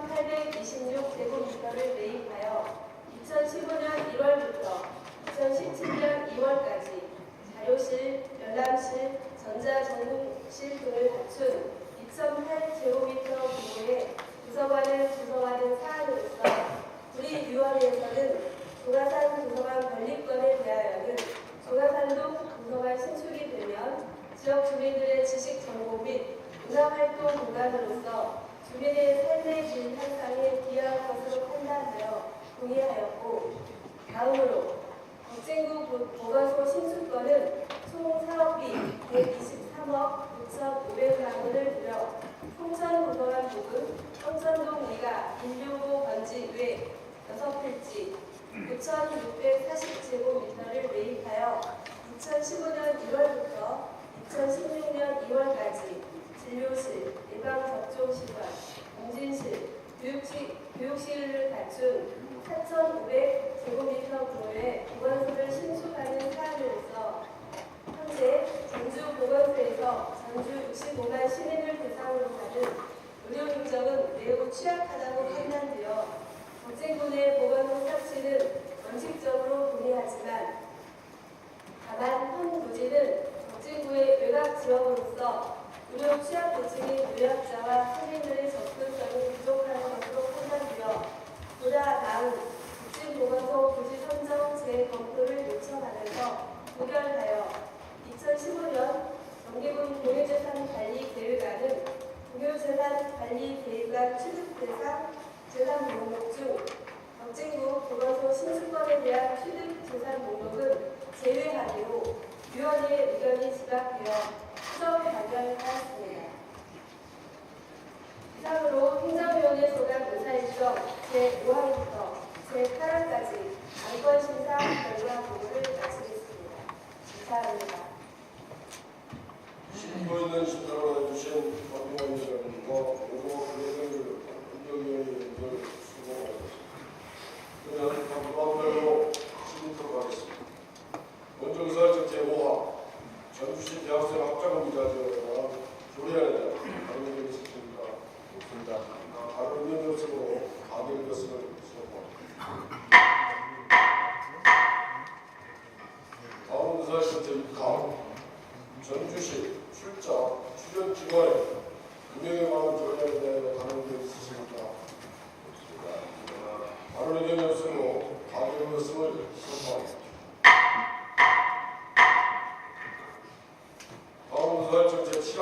2,826제곱미터를 매입하여 2015년 1월부터 2017년 2월까지 자료실, 열람실, 전자전공실 등을 갖춘 2,008제곱미터 규모의 도서관을 구성하는 사안으로서 우리 위원회에서는 조가산 도서관 건립권에 대하여는 조가산동 도서관 신축이 되면 지역 주민들의 지식 정보 및 문화활동 공간으로서 주민의 삶의 질 향상에 기여할 것으로 판단하여 동의하였고, 다음으로 덕진구 보건소 신축권은 총 사업비 123억 9,500만 원을 들여 송천 도서관 부근 성천동 리가 165 번지 외 6필지 9,640제곱미터를 매입하여 2015년 1월부터 2016년 2월까지 진료실, 예방접종실과 공진실, 교육실을 갖춘 4,500제곱미터 규모의 보건소를 신축하는 사안으로서 현재 전주 보건소에서 전주 65만 시민을 대상으로 하는 의료 행정은 매우 취약하다고 판단되어 덕진군의 보건소 설치는 원칙적으로 동의하지만, 다만 현 부지는 덕진구의 외곽 지역으로서 의료 취약계층인 노약자와 시민들의 접근성이 부족한 것으로 판단되어 보다 나은 덕진보건소 부지 선정 재검토를 요청하면서 부결하여 2015년 정기분 공유재산 관리 계획안은 공유재산 관리 계획안 취득 대상 재산 목록 중 덕진구 보건소 신축권에 대한 취득 재산 목록은 제외하기로 위원회의 의견이 지각되어 수정 반영하였습니다. 이상으로 행정위원회 소관 의사일정 제5항부터 제8항까지 안건심사 결과 보고를 마치겠습니다. 감사합니다. 신고 있는 심사를 해주신 박용환 위원장님과 오고 행정위원님들 수고 많으셨습니다. 그러면 다음으로 시민토록 하겠습니다. 먼저 의사일정 제5항 전주시 대학생 합작원 기자들에 관한 조례안에 대한 다른 의견이 있으십니까? 없습니다. 다른 의견이 없으므로 가결 것을 수고합니다. 다음 의사일정 제6항 전주시 출자 출연 기관에 금융에 관한 조례안에 대하여 다른 의견이 있으십니까? 다른 의견이 없으므로 가결 것을 수고합니다. 다음 의사일정 제7항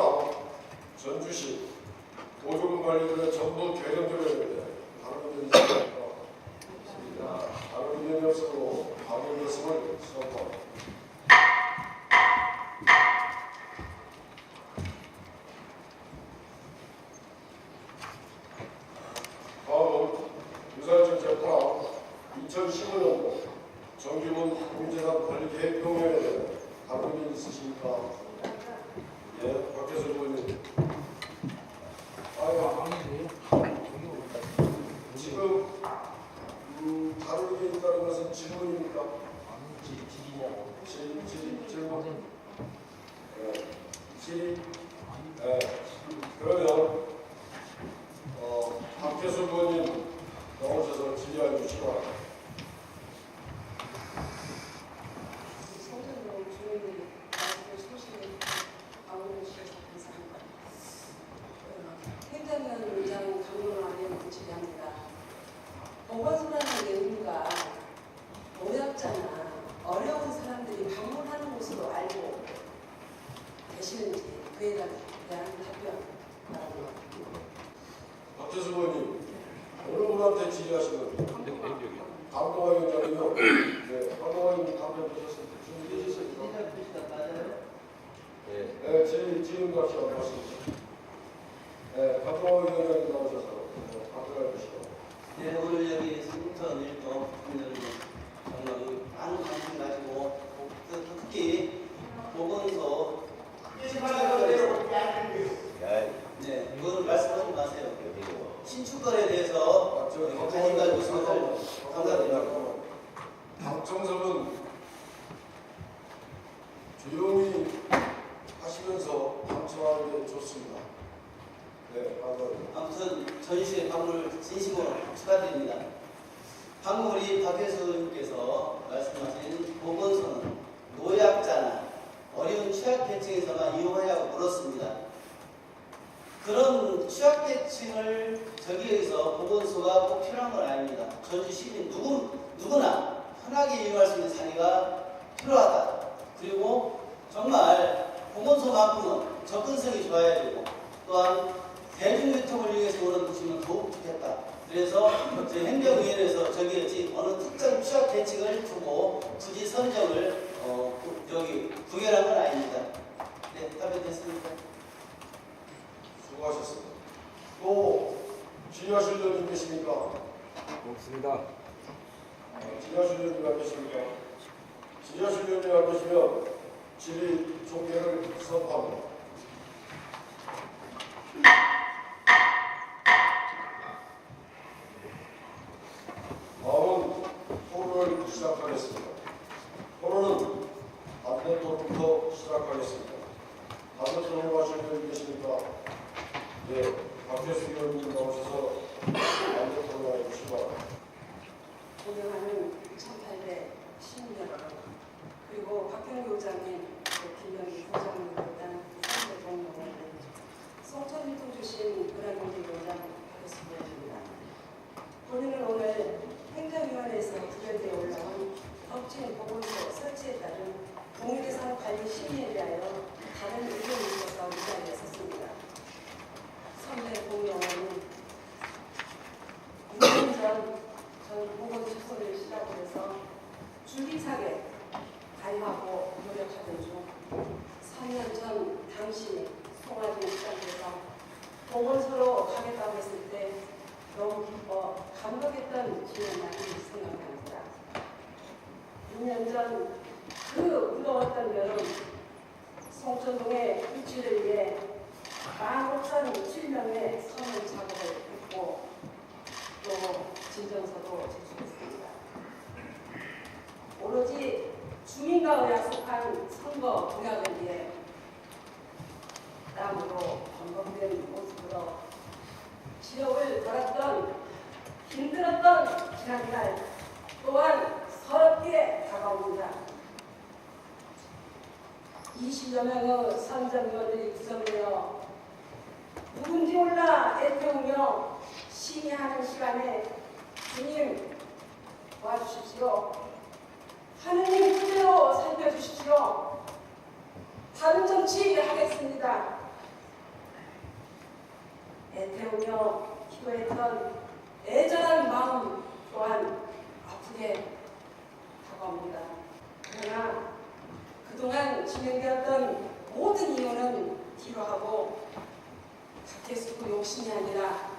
전주시 보조금 관리들의 정부 개정 조례에 대해 다른 의견이 있습니까? 다른 의견이 없으므로 가결 것을 수고합니다. 다음은 의사일정 제8항 2015년도 정기분 공유재산 관리 계획 평면에 대해 다른 의견 있으십니까? 예, 박혜수 의원님. 지금 다른 의견이 있다는 것은 질문입니까? 질문. 그러면 박혜수 의원님 나오셔서 질의해 주시기 바랍니다. 성전동 주민들이 말씀을 소식을 방문해 주셔서 감사합니다. 행정위원 의장 강론을 안내를 질의합니다. 보건소라는 의무가 노약자나 어려운 사람들이 방문하는 곳으로 알고 계시는지 그에 대한 답변 바랍니다. 박혜수 의원님, 어느 분한테 질의하시는 감동화 위원장님요. 네, 감동화 위원님 답변 주셨습니다. 준비되셨습니까? 네, 질의응답 시간 맞습니다. 네, 감동화 위원장님 나오셔서 답변해 주시고. 네, 오늘 여기 승천 일동 분들이 정말 많은 관심 가지고 특히 보건소 네, 그거를 말씀하지 마세요. 신축권에 대해서 걱정이 가지고 있는 것을 감사드립니다. 당청석은 조용히 하시면서 방청하는 게 좋습니다. 네, 감사합니다. 아무튼 전시회 방문을 진심으로 축하드립니다. 방금 우리 박혜수 의원님께서 말씀하신 보건소는 노약자나 어려운 취약계층에서만 이용하냐고 물었습니다. 그런 취약계층을 저기에서 보건소가 꼭 필요한 건 아닙니다. 전주 시민 누구나 편하게 이용할 수 있는 자리가 필요하다. 그리고 정말 보건소만큼은 접근성이 좋아야 되고 또한 대중교통을 이용해서 오는 도시면 더욱 좋겠다. 그래서 저희 행정위원회에서 저기 어느 특정 취약계층을 두고 굳이 선정을 여기 구별한 건 아닙니다. 네, 답변됐습니까? 수고하셨습니다. 또 진야실 의원님 계십니까? 없습니다. 진야실 의원님 안 계십니까? 진야실 의원님 안 계시면 질의 종결을 선포합니다. 다음은 토론을 시작하겠습니다. 토론은 반대 토론부터 시작하겠습니다. 반대 토론 하실 분 계십니까? 네, 박혜수 의원님 나오셔서 반대 토론해 주시기 바랍니다. 존경하는 1810년 그리고 박경규 의장님, 김영희 부장님 일단 선배 동료분, 송천일동 주신 은하경제 위원장 하겠습니다. 본인은 오늘 행정위원회에서 부결되어 올라온 덕진 보건소 설치에 따른 공유대상 관리 심의에 대하여 다른 의견이 있어서 이 자리에 섰습니다. 선배 공유원은 6년 전 보건주소를 시작으로 해서 줄기차게 가입하고 노력하던 중 3년 전 당시 송화진 시장에서 보건소로 가겠다고 했을 때 너무 기뻐 감격했던 기억이 많이 생각납니다. 6년 전 그 무더웠던 여름 송천동의 유치를 위해 15,007명의 서면 작업을 했고 또 진정서도 제출했습니다. 오로지 주민과 약속한 선거 공약을 위해 땀으로 번번된 모습으로 지옥을 걸었던 힘들었던 지난날 또한 서럽게 다가옵니다. 20여 명의 선정위원들이 구성되어 누군지 몰라 애태우며 심의하는 시간에 주님 와주십시오. 하느님 그대로 살펴주십시오. 다른 정치 하겠습니다. 애태우며 기도했던 애절한 마음 또한 아프게 다가옵니다. 그러나 그동안 진행되었던 모든 이유는 뒤로하고 박혜숙의 욕심이 아니라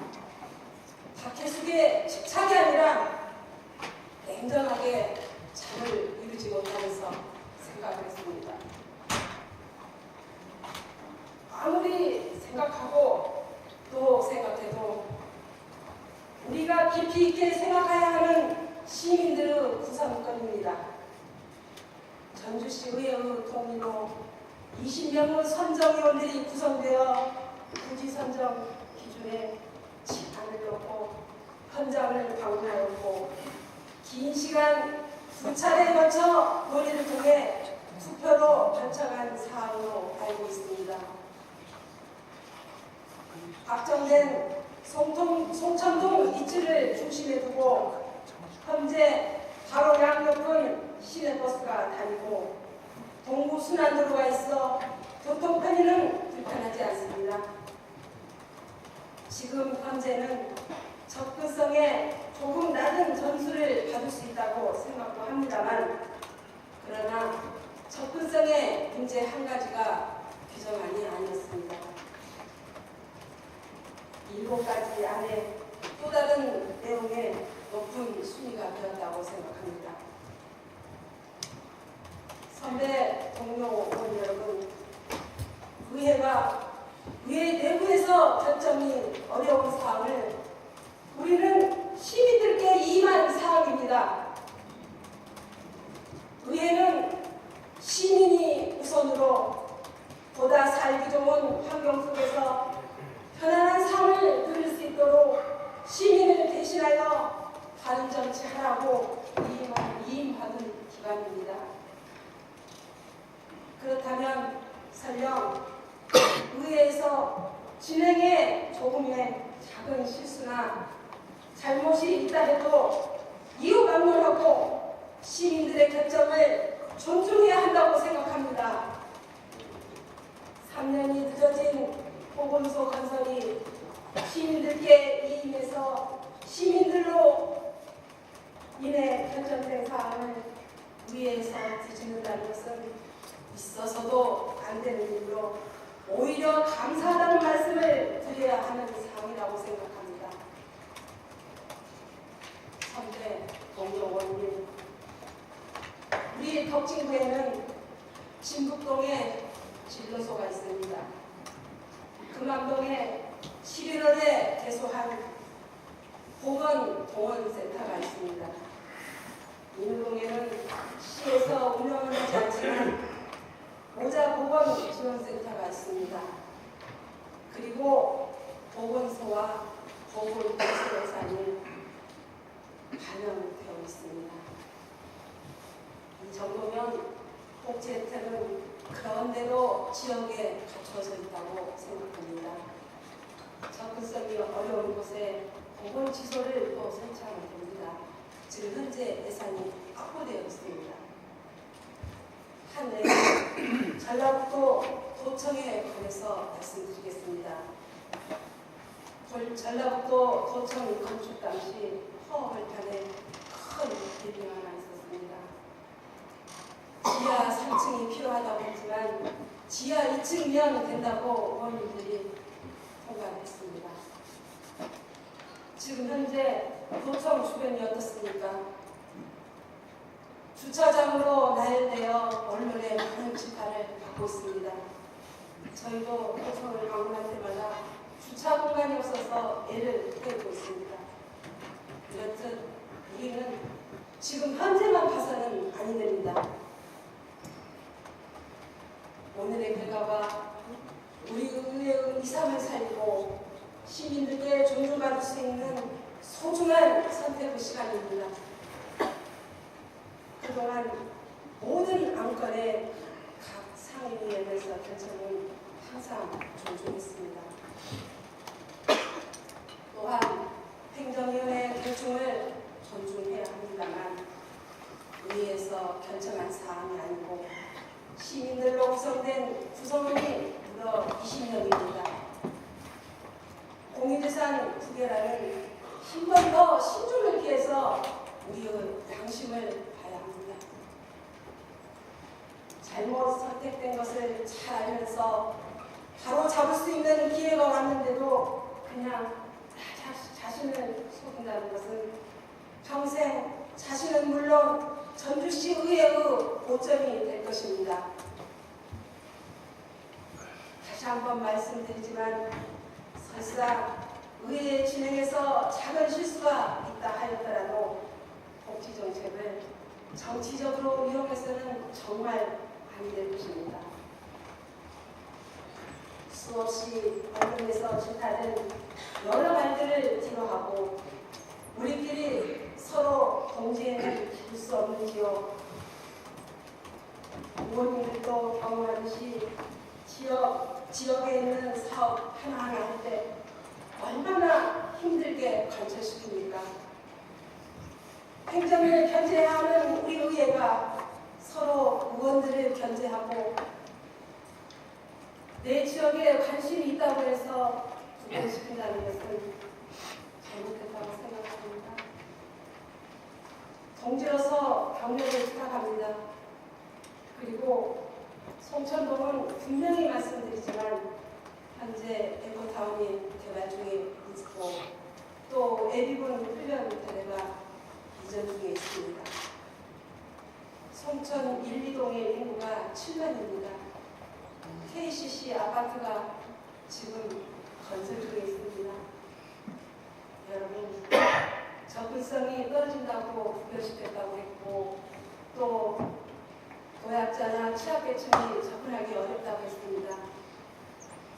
박혜숙의 집착이 아니라 냉정하게 잠을 이루지 못하면서 생각을 했습니다. 아무리 생각하고 또 생각해도 우리가 깊이 있게 생각해야 하는 시민들의 구성권입니다. 전주시 의회의 동의로 20명의 선정위원들이 구성되어 부지 선정 기준에 제한을 넣고 현장을 방문하였고 긴 시간 두 차례에 걸쳐 논의를 통해 투표로 결정한 사항으로 알고 있습니다. 확정된 송천동 입지를 중심에 두고 현재 바로 양옆은 시내버스가 다니고 동부 순환도로가 있어 교통 편의는 불편하지 않습니다. 지금 현재는 접근성에 조금 낮은 점수를 받을 수 있다고 생각도 합니다만 그러나 접근성의 문제 한 가지가 규정안이 아니었습니다. 7가지 안에 또 다른 내용의 높은 순위가 되었다고 생각합니다. 선배 동료 의원 여러분, 의회 내부에서 결정이 어려운 사항을 우리는 시민들께 임한 사항입니다. 의회는 시민이 우선으로 보다 살기 좋은 환경 속에서 편안한 삶을 누릴 수 있도록 시민을 대신하여 설령 의회에서 진행에 조금의 작은 실수나 잘못이 있다 해도 이유 강론하고 시민들의 결정을 존중해야 한다고 생각합니다. 3년이 늦어진 보건소 건설이 시민들께 이임해서 시민들로 인해 결정된 사안을 위에서 뒤집는다는 것은 있어서도 안 되는 일로 오히려 감사하다는 말씀을 드려야 하는 상황이라고 생각합니다. 선배 동료원님, 우리 덕진구에는 진북동에 진료소가 있습니다. 금암동에 11월에 개소한 보건동원센터가 있습니다. 인후동에는 시에서 운영은 하지 않지만 모자보건지원센터가 있습니다. 그리고 보건소와 보건복지 예산이 반영되어 있습니다. 이 정도면 복지 혜택은 그런대로 지역에 갖춰져 있다고 생각합니다. 접근성이 어려운 곳에 보건시설을 또 설치하면 됩니다. 지금 현재 예산이 확보되어 있습니다. 한 해 전라북도 도청에 관해서 말씀드리겠습니다. 전라북도 도청 건축 당시 허허벌판에 큰 빌딩 하나 있었습니다. 지하 3층이 필요하다고 했지만 지하 2층이면 된다고 의원님들이 통과했습니다. 지금 현재 도청 주변이 어떻습니까? 주차장으로 나열되어 언론의 많은 비판을 받고 있습니다. 저희도 도청을 방문할 때마다 주차 공간이 없어서 애를 때리고 있습니다. 이렇듯 우리는 지금 현재만 봐서는 아니 됩니다. 오늘의 결과가 우리 의회의 2, 3을 살리고 시민들께 존중받을 수 있는 소중한 선택의 시간입니다. 그동안 모든 안건의 각 상임위원회에서 결정은 항상 존중했습니다. 또한 행정위원회 결정을 존중해야 합니다만 의회에서 결정한 사항이 아니고 시민들로 구성된 구성원이 무려 20명입니다. 공유재산 부결안은 한 번 더 신중을 기해서 우리의 양심을 봐야 합니다. 잘못 선택된 것을 잘 알면서 바로 잡을 수 있는 기회가 왔는데도 그냥 자신을 속인다는 것은 평생 자신은 물론 전주시 의회의 오점이 될 것입니다. 다시 한번 말씀드리지만 설사 의회 진행에서 작은 실수가 있다 하였더라도 복지정책을 정치적으로 이용해서는 정말 안 될 것입니다. 수없이 언론에서 질타된 여러 말들을 뒤로하고 우리끼리 서로 동지에는 길 수 없는지요. 의원님들도 경험하듯이 지역에 있는 사업 하나하나 할 때 얼마나 힘들게 관철시킵니까? 행정을 견제해야 하는 우리 의회가 서로 의원들을 견제하고 내 지역에 관심이 있다고 해서 구분시킨다는 것은 잘못됐다고 생각합니다. 동지로서 격려를 부탁합니다. 그리고 송천동은 분명히 말씀드리지만 현재 에코타운이 개발 중에 있고 또 애비군 훈련대가 이전 중에 있습니다. 송천 1, 2동의 인구가 7만입니다. KCC 아파트가 지금 건설 중에 있습니다. 여러분, 접근성이 떨어진다고 부결시켰다고 했고 또 노약자나 취약계층이 접근하기 어렵다고 했습니다.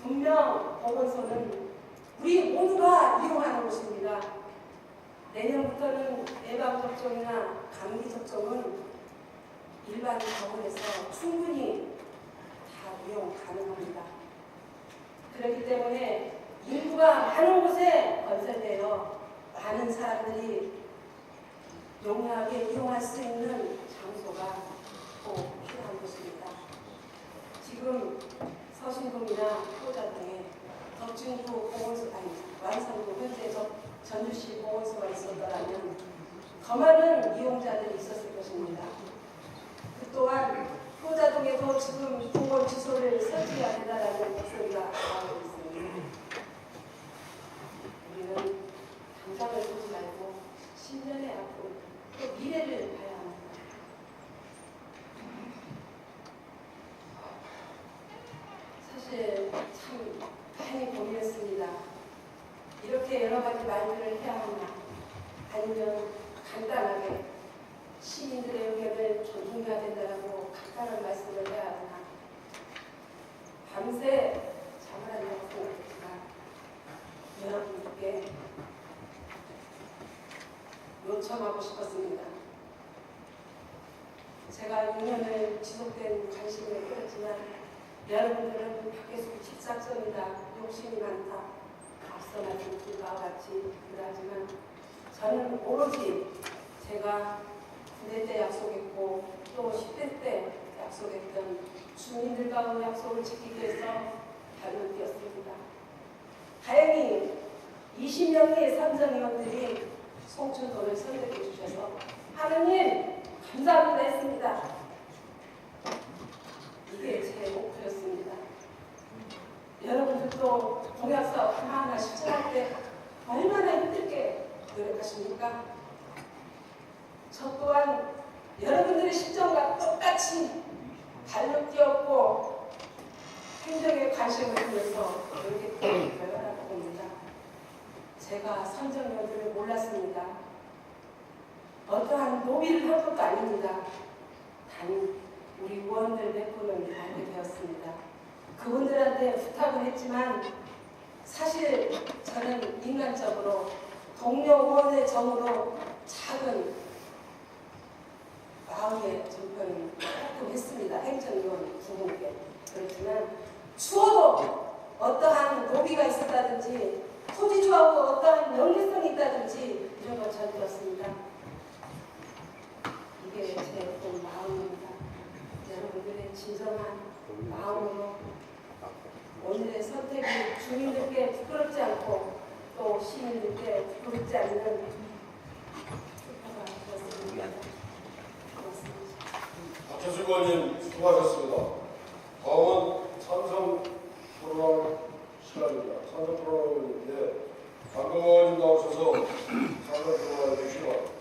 분명 보건소는 우리 모두가 이용하는 곳입니다. 내년부터는 예방접종이나 감기접종은 일반 병원에서 충분히 다 이용 가능합니다. 그렇기 때문에 인구가 많은 곳에 건설되어 많은 사람들이 용이하게 이용할 수 있는 장소가 꼭 필요한 것입니다. 지금 서신동이나 효자동에 덕진구 보건소 완성도 현재 전주시 보건소가 있었더라면 더 많은 이용자들이 있었을 것입니다. 그 또한 효자동에도 지금 보건시설을 설치해야 된다는 목소리가 나오고 있습니다. 우리는 당장을 보지 말고 10년의 앞으로 또 미래를 봐야 합니다. 사실 참 많이 고민했습니다. 이렇게 여러 가지 말들을 해야 하나 아니면 간단하게 시민들의 의견을 존중해야 된다고 간단한 말씀을 해야 하나 밤새 잠을 안 자고 생각했지만 여러분께 요청하고 싶었습니다. 제가 6년을 지속된 관심을 끌었지만 여러분들은 밖에서 집착성이다, 욕심이 많다, 앞서 말씀드린 바와 같이 그러하지만 저는 오로지 제가 9대 때 약속했고 또 10대 때 약속했던 주민들과의 약속을 지키기 위해서 발을 뛰었습니다. 다행히 20명의 선정위원들이 송춘도를 선택해 주셔서 하느님 감사합니다 했습니다. 이게 제 목표였습니다. 여러분들도 공약사업 하나하나 실천할 때 얼마나 힘들게 노력하십니까? 저 또한 여러분들의 심정과 똑같이 발로 뛰었고 행정에 관심을 두면서 이렇게 결연하다 봅니다. 제가 선정위원들을 몰랐습니다. 어떠한 노비를 한 것도 아닙니다. 단 우리 의원들 몇 분은 알게 되었습니다. 그분들한테 부탁을 했지만 사실 저는 인간적으로 동료 의원의 정으로 작은 마음의 정표는 조금 했습니다. 행정위원 두 분께. 그렇지만 추워도 어떠한 노비가 있었다든지 토지주하고 어떠한 연계성이 있다든지 이런 건 전혀 없습니다. 이게 제 어떤 마음입니다. 여러분들의 진정한 마음으로 오늘의 선택이 주민들께 부끄럽지 않고 또 시민들께 부끄럽지 않는 투표가 되었습니다. 고맙습니다. 박현수 의원님 수고하셨습니다. 다음은 찬성 토론할 시간입니다. 찬성 토론하는데 강 의원님 나오셔서 찬성 토론해 주시기 바랍니다.